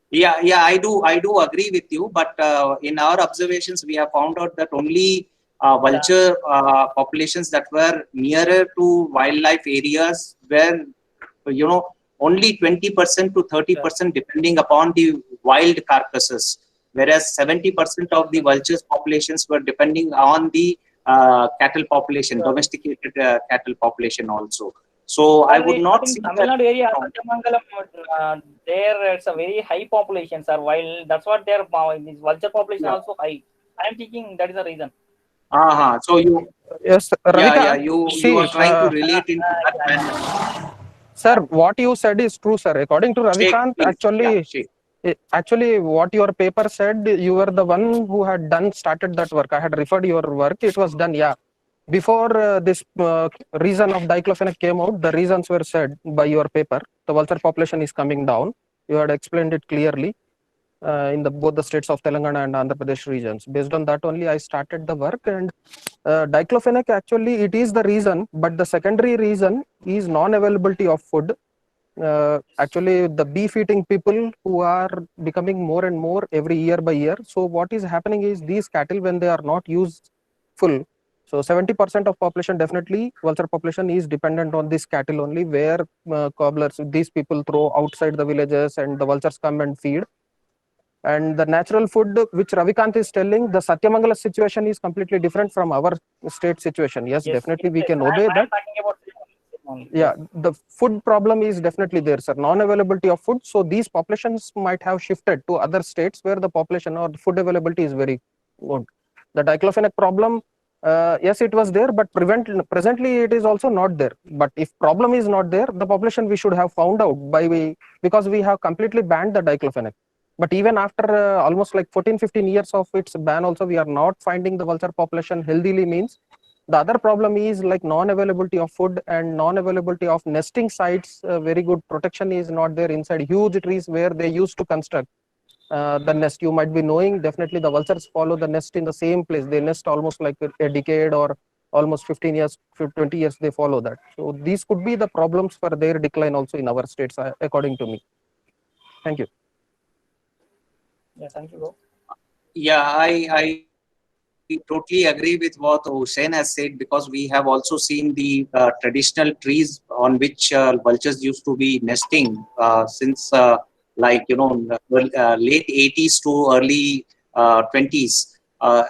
Yeah, I do agree with you. But in our observations, we have found out that only vulture populations that were nearer to wildlife areas were, only 20% to 30% depending upon the wild carcasses, whereas 70% of the vultures populations were depending on the cattle population, domesticated cattle population also. So I would not in see Tamil Nadu area, Satyamangalam, there it's a very high population, sir. While that's what their this vulture population also high. I am thinking that is the reason. So you, Yes, Ravikant, you are trying to relate into that manner. Sir, what you said is true, sir. According to Ravikant, actually, what your paper said, you were the one who had started that work. I had referred your work. It was done, yeah. Before this reason of diclofenac came out, the reasons were said by your paper. The vulture population is coming down. You had explained it clearly in both the states of Telangana and Andhra Pradesh regions. Based on that only, I started the work. And diclofenac, actually, it is the reason, but the secondary reason is non-availability of food. Actually, the beef eating people who are becoming more and more every year by year. So what is happening is these cattle, when they are not used full, so 70% of population, definitely vulture population is dependent on this cattle only, where cobblers, these people throw outside the villages and the vultures come and feed. And the natural food which Ravikant is telling, the Satyamangala situation is completely different from our state situation. Yes, definitely we can obey that. Yeah, the food problem is definitely there, sir. Non-availability of food. So these populations might have shifted to other states where the population or the food availability is very good. The diclofenac problem, yes, it was there, but presently it is also not there. But if problem is not there, the population we should have found out because we have completely banned the diclofenac. But even after almost like 14-15 years of its ban also, we are not finding the vulture population healthily. Means the other problem is like non-availability of food and non-availability of nesting sites. Very good protection is not there inside huge trees where they used to construct the nest. You might be knowing, definitely the vultures follow the nest in the same place. They nest almost like a decade or almost 15 years, 20 years, they follow that. So these could be the problems for their decline also in our states, according to me. Thank you. Yeah, thank you, bro. Yeah, I totally agree with what Hussain has said, because we have also seen the traditional trees on which vultures used to be nesting since late 80s to early 20s.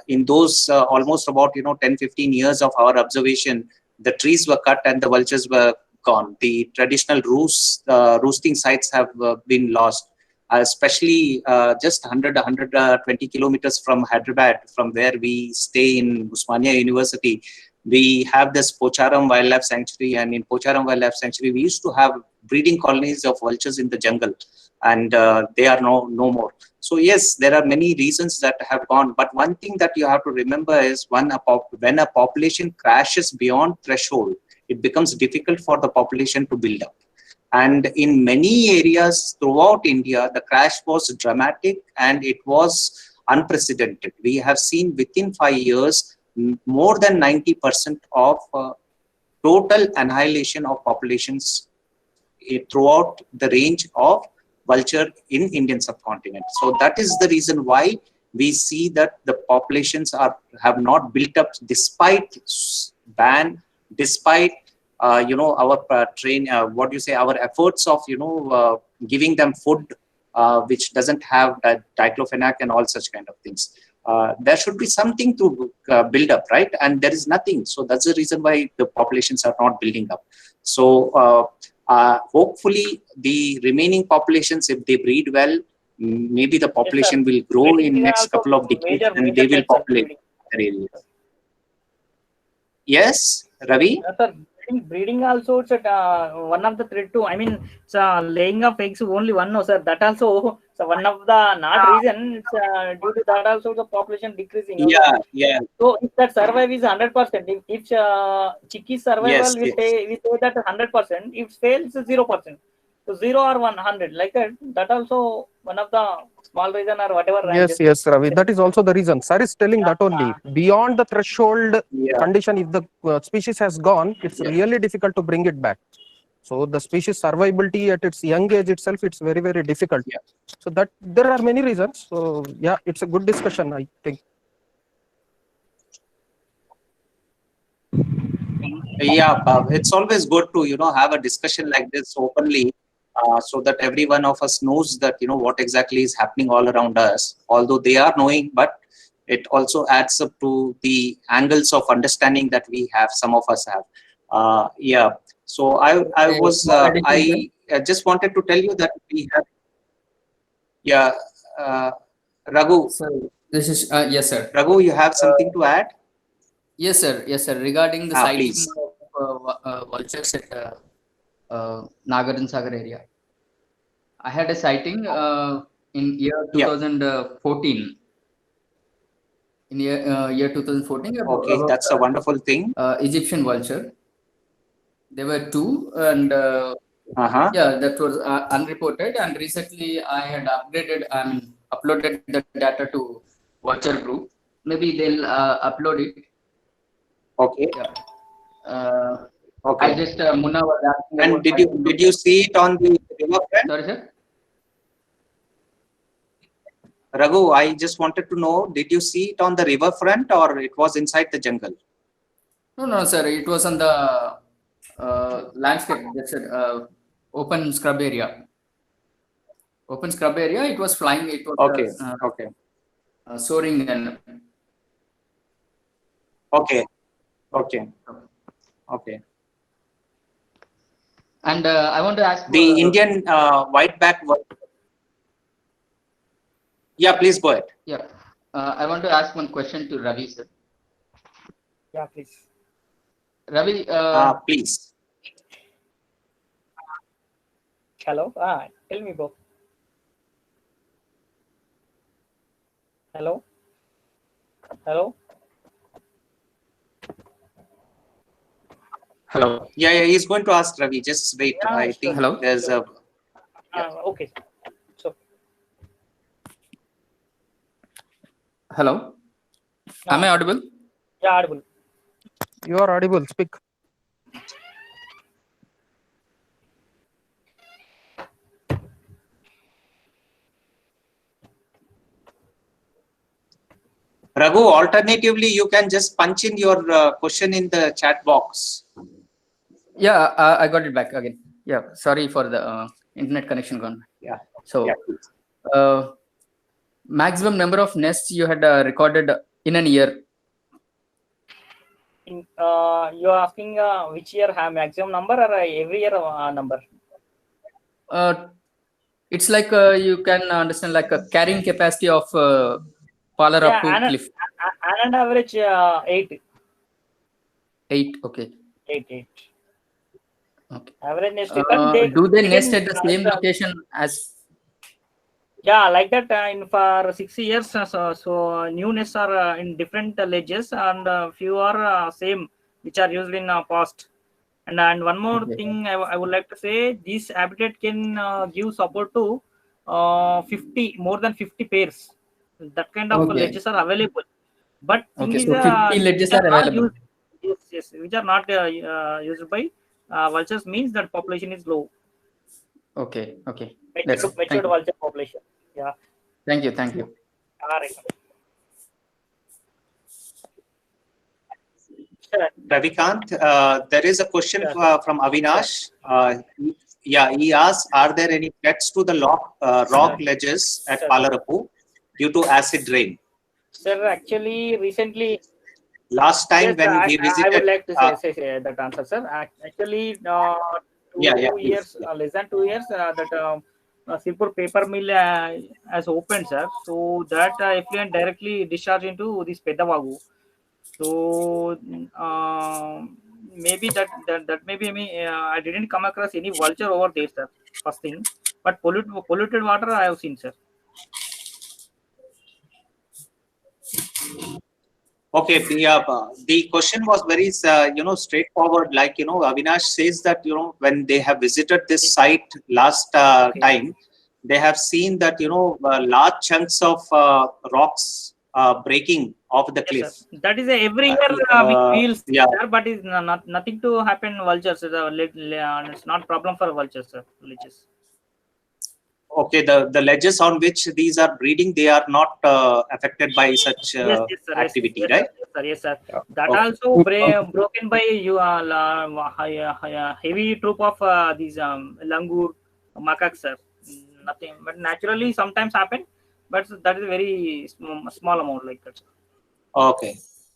In those almost about 10-15 years of our observation, the trees were cut and the vultures were gone. The traditional roosting sites have been lost. Especially just 120 kilometers from Hyderabad, from where we stay in Osmania University, we have this Pocharam Wildlife Sanctuary, and in Pocharam Wildlife Sanctuary, we used to have breeding colonies of vultures in the jungle, and they are no more. So yes, there are many reasons that have gone, but one thing that you have to remember is when a population crashes beyond threshold, it becomes difficult for the population to build up. And in many areas throughout India, the crash was dramatic and it was unprecedented. We have seen within 5 years, more than 90% of total annihilation of populations throughout the range of vulture in Indian subcontinent. So that is the reason why we see that the populations have not built up despite ban, despite our our efforts of giving them food which doesn't have diclofenac and all such kind of things. There should be something to build up, right? And there is nothing. So that's the reason why the populations are not building up. So hopefully the remaining populations, if they breed well, maybe the population will grow in next couple of decades and they will populate their areas. Yes, Ravi? Sir, breeding also, it's one of the threat too. I mean, laying of eggs only one, no, sir. That also, so one of the not reason, it's due to that also the population decreasing. Yeah, yeah. So if that survive is 100%, if chickie survival, Yes, we say that 100%. If fails, 0%. So 0 or 100, like that also one of the small reason or whatever. Yes, Ravi. That is also the reason. Sir is telling that only. Beyond the threshold condition, if the species has gone, it's really difficult to bring it back. So the species survivability at its young age itself, it's very, very difficult. So that there are many reasons. So yeah, it's a good discussion, I think. Yeah, it's always good to have a discussion like this openly, so that every one of us knows that what exactly is happening all around us. Although they are knowing, but it also adds up to the angles of understanding that we have. Some of us have. Yeah. So I just wanted to tell you that we have. Yeah, Raghu. Sir, this is yes, sir. Raghu, you have something to add? Yes, sir. Yes, sir. Regarding the sighting Please. of vultures at Nagarjuna Sagar area, I had a sighting in year 2014. In year 2014. Okay, that's a wonderful thing. Egyptian vulture. There were two, and yeah, that was unreported. And recently, I had uploaded the data to Vulture Group. Maybe they'll upload it. Okay. Yeah. Okay. I just Munna was asking. And did you see it on the riverfront? Sorry, sir. Raghu, I just wanted to know, did you see it on the riverfront or it was inside the jungle? No, sir. It was on the landscape. That's it. Open scrub area. Open scrub area. It was flying. It was soaring and. Okay. And I want to ask the Indian whiteback. Yeah, please go ahead. Yeah, I want to ask one question to Ravi, sir. Yeah, please. Ravi. Please. Hello. Tell me, bro. Hello. Yeah, he's going to ask Ravi. Just wait. Yeah, I think hello. There's a. Okay. So. Hello. Am I audible? Yeah, audible. You are audible. Speak. Raghu, alternatively, you can just punch in your question in the chat box. Yeah, I got it back again. Yeah, sorry for the internet connection gone. Yeah. So, maximum number of nests you had recorded in a year. You are asking which year have maximum number or every year number? It's like you can understand like a carrying capacity of Palarappu cliff. On average, 8. 8, okay. 8. Okay. Average nest. Do they nest at the same location as? Yeah, like that. For 6 years, so new nests are in different ledges, and few are same, which are used in past. And one more thing I would like to say, this habitat can give support to more than 50 pairs. That kind of ledges are available. But so 50 ledges are available. Yes, which are not used by vultures, means that population is low. Okay. Matured vulture population. Yeah. Thank you. All right. Sure. Ravikant, there is a question Sure. from Avinash. Yeah, he asks, are there any threats to the rock ledges at Sure. Palarapu due to acid rain? Sir, actually, recently, Last time yes, when we I visited, would like to say that answer, sir. Actually, yeah, two please, years, less than 2 years, that Sirpur paper mill has opened, sir. So that effluent directly discharged into this Pedavagu. So maybe that maybe me. I didn't come across any vulture over there, sir. First thing, but polluted water I have seen, sir. Okay, yeah, the question was very, straightforward. Like, Avinash says that, when they have visited this site last Okay. time, they have seen that, large chunks of rocks breaking off the Yes, cliff. sir. That is every year we feel, yeah. sir, but it's nothing to happen vultures. It's not problem for vultures, sir. Ledges. Okay, the ledges on which these are breeding, they are not affected by such Yes, sir. activity, Yes, right? sir. Yes, sir. That Okay. also broken by you heavy troop of these langur macaques, sir. Nothing, but naturally sometimes happen, but that is very small amount like that. Okay.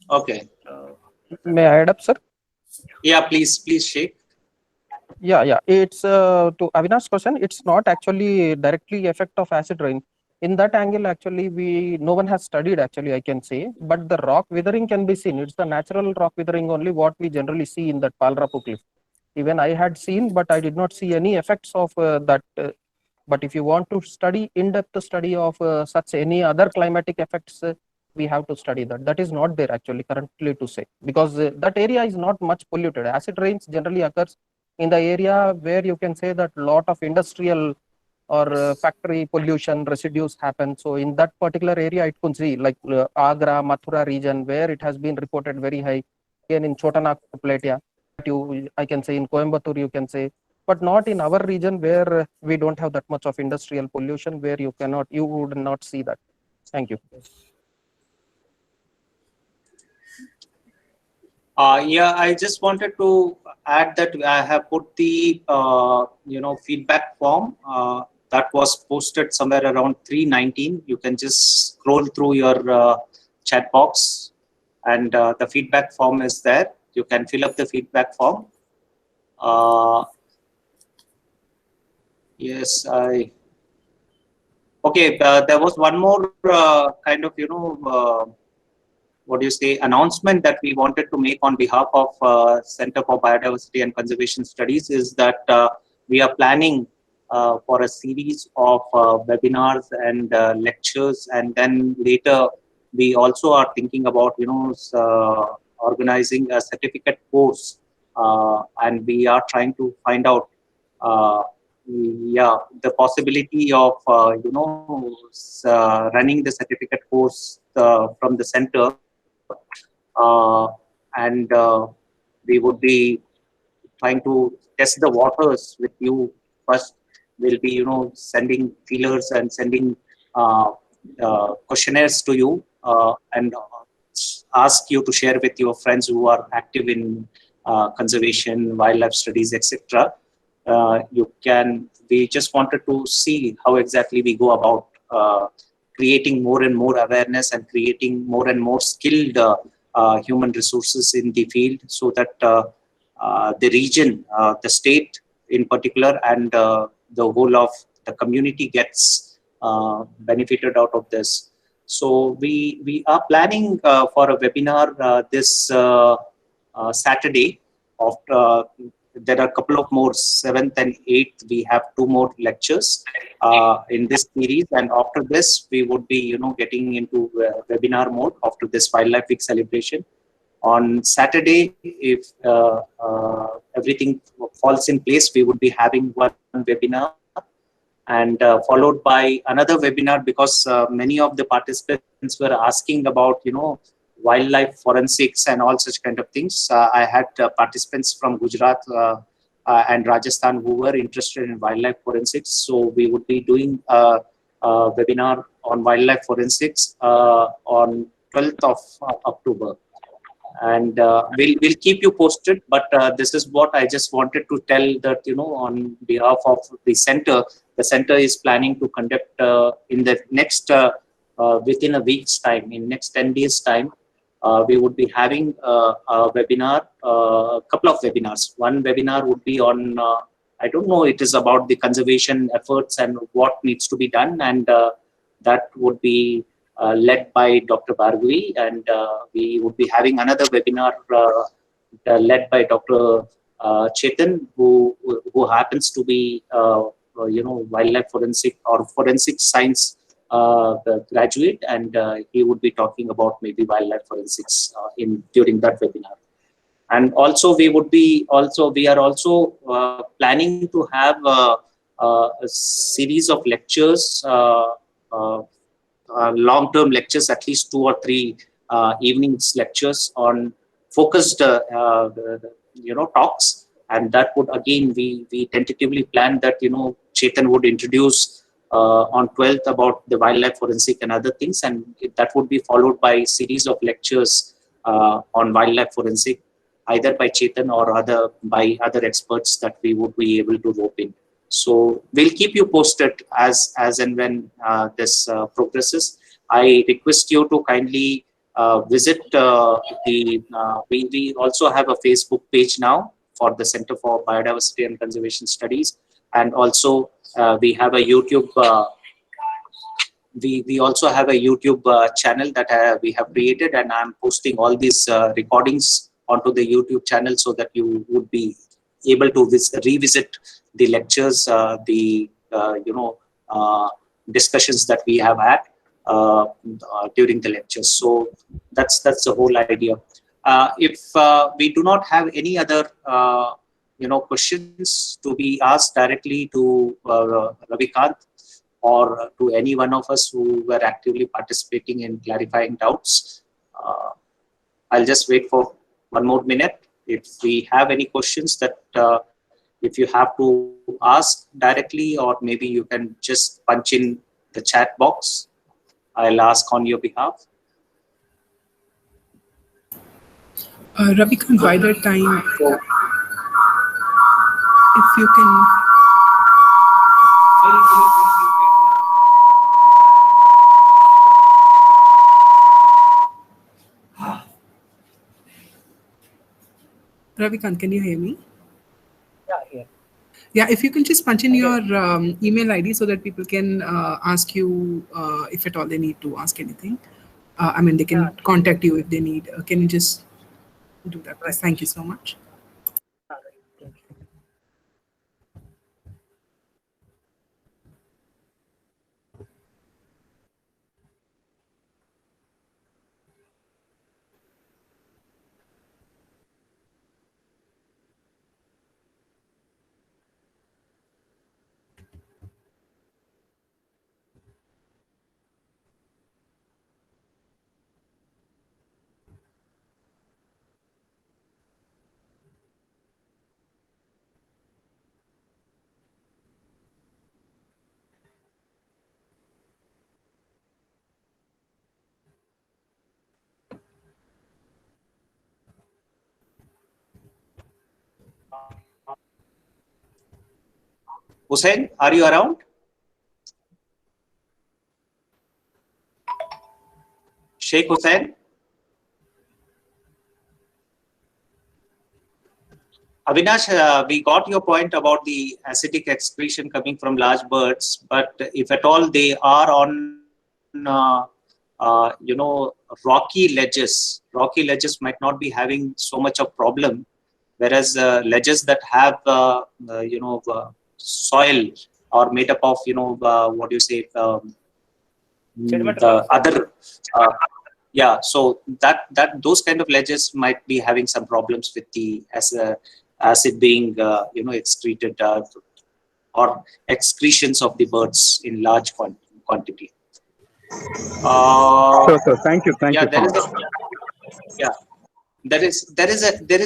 Okay. May I add up, sir? Yeah, please, Sheikh. Yeah. It's to Avinash's question. It's not actually directly effect of acid rain. In that angle, actually, no one has studied. Actually, I can say, but the rock withering can be seen. It's the natural rock withering only what we generally see in that Palarapu cliff. Even I had seen, but I did not see any effects of that. But if you want to study in-depth study of such any other climatic effects, we have to study that. That is not there actually currently to say, because that area is not much polluted. Acid rains generally occurs in the area where you can say that lot of industrial or factory pollution residues happen. So in that particular area, it could see like Agra, Mathura region, where it has been reported very high. Again in Chotanagpur Plateau, I can say in Coimbatore, you can say, but not in our region where we don't have that much of industrial pollution, where you would not see that. Thank you. Yeah, I just wanted to add that I have put the feedback form that was posted somewhere around 3:19. You can just scroll through your chat box, and the feedback form is there. You can fill up the feedback form. Yes, okay. There was one more kind of what do you say, announcement that we wanted to make on behalf of Center for Biodiversity and Conservation Studies is that we are planning for a series of webinars and lectures, and then later we also are thinking about organizing a certificate course, and we are trying to find out the possibility of running the certificate course from the center. And we would be trying to test the waters with you. First, we'll be sending feelers and sending questionnaires to you, and ask you to share with your friends who are active in conservation, wildlife studies, etc. We just wanted to see how exactly we go about creating more and more awareness and creating more and more skilled human resources in the field, so that the region, the state in particular, and the whole of the community gets benefited out of this. So we are planning for a webinar this Saturday. There are a couple of more, 7th and 8th. We have 2 more lectures in this series, and after this, we would be getting into webinar mode after this Wildlife Week celebration. On Saturday, if everything falls in place, we would be having one webinar, and followed by another webinar, because many of the participants were asking about wildlife forensics and all such kind of things. I had participants from Gujarat and Rajasthan who were interested in wildlife forensics. So we would be doing a webinar on wildlife forensics on 12th of October. and we'll keep you posted. But this is what I just wanted to tell, that on behalf of the center is planning to conduct in the next within a week's time, in next 10 days time. We would be having a webinar, a couple of webinars. One webinar would be on, I don't know, it is about the conservation efforts and what needs to be done, and that would be led by Dr. Bhargavi, and we would be having another webinar led by Dr. Chetan, who happens to be wildlife forensic or forensic science graduate, and he would be talking about maybe wildlife forensics during that webinar. And also we are also planning to have a series of lectures, long-term lectures, at least 2 or 3 evenings lectures on focused talks, and that would again we tentatively plan that Chetan would introduce on 12th about the wildlife forensic and other things, and that would be followed by a series of lectures on wildlife forensic, either by Chetan or by other experts that we would be able to rope in. So we'll keep you posted as and when this progresses. I request you to kindly visit we also have a Facebook page now for the Center for Biodiversity and Conservation Studies, and also we have a YouTube. We also have a YouTube channel that we have created, and I'm posting all these recordings onto the YouTube channel so that you would be able to revisit the lectures, discussions that we have had during the lectures. So that's the whole idea. If we do not have any other questions to be asked directly to Ravikant or to any one of us who were actively participating in clarifying doubts, I'll just wait for 1 more minute. If we have any questions that if you have to ask directly, or maybe you can just punch in the chat box, I'll ask on your behalf. Ravikant, by that time, if you can. Ravikant, can you hear me? Yeah. Yeah, if you can just punch in your email ID so that people can ask you if at all they need to ask anything. I mean, they can contact you if they need. Can you just do that, please? Thank you so much. Hussain, are you around? Sheikh Hussain? Avinash, we got your point about the acidic excretion coming from large birds, but if at all they are on, rocky ledges might not be having so much of problem, whereas ledges that have, soil or made up of, what do you say, the other, so that those kind of ledges might be having some problems with the acid being excreted or excretions of the birds in large quantity. Sure. Thank you. There is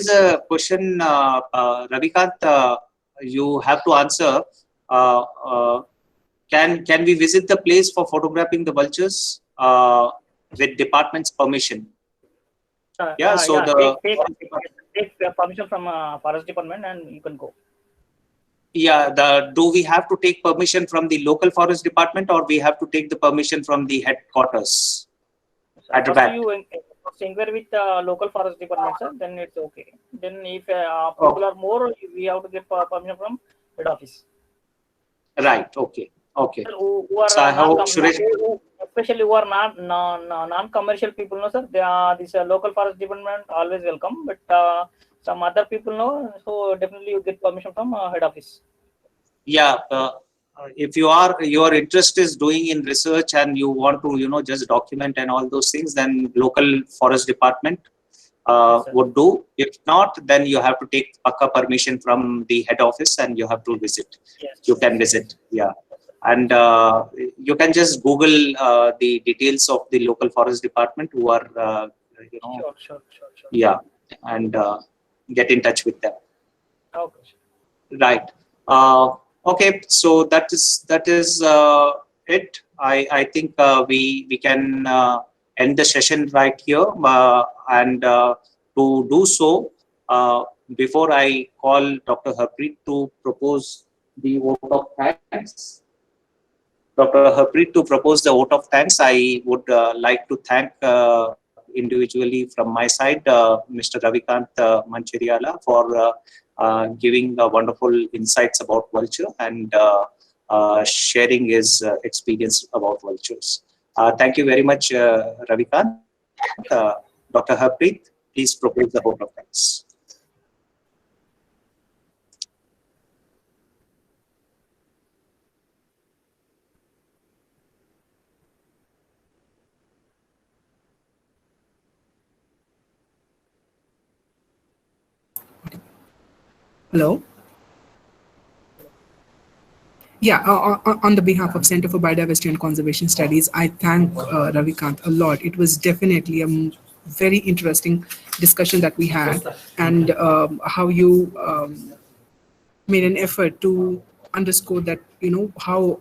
a question, Ravikant, you have to answer. Can we visit the place for photographing the vultures with department's permission? Yeah, so take permission from forest department and you can go. Yeah, do we have to take permission from the local forest department, or we have to take the permission from the headquarters? First you inquire with local forest department, sir, then it's okay. Then if people are more, we have to get permission from head office. Right. Okay. Okay. Sir, who are So I hope especially who are non-commercial people, no, sir. They are this local forest department always welcome, but some other people, no. So definitely you get permission from head office. Yeah. If your interest is doing in research and you want to just document and all those things, then local forest department would do. If not, then you have to take Pakka permission from the head office and you have to visit. Yes. You can visit. Yeah. And you can just Google the details of the local forest department who are Sure. yeah, and get in touch with them. Okay. Right. Okay, so that is it. I think we can end the session right here, and to do so, before I call Dr. Harpreet to propose the vote of thanks, Dr. Harpreet to propose the vote of thanks, I would like to thank individually from my side Mr. Ravikant Mancheriala for giving wonderful insights about vulture and sharing his experience about vultures. Thank you very much, Ravikant. Dr. Harpreet, please propose the vote of thanks. Hello. Yeah, on the behalf of Center for Biodiversity and Conservation Studies, I thank Ravikant a lot. It was definitely a very interesting discussion that we had, and how you made an effort to underscore that, how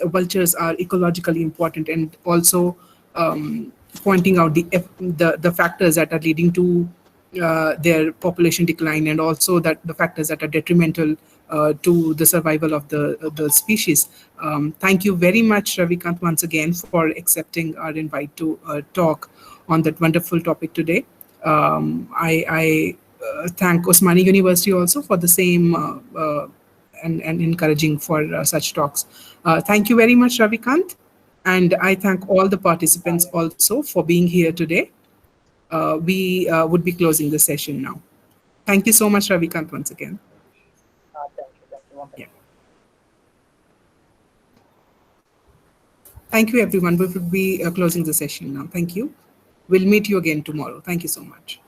vultures are ecologically important, and also pointing out the factors that are leading to their population decline, and also that the factors that are detrimental to the survival of the species. Thank you very much, Ravikant, once again for accepting our invite to talk on that wonderful topic today. I thank Osmani University also for the same and encouraging for such talks. Thank you very much, Ravikant. And I thank all the participants also for being here today. We would be closing the session now. Thank you so much, Ravikant, once again. Thank you. Thank you, everyone. We will be closing the session now. Thank you. We'll meet you again tomorrow. Thank you so much.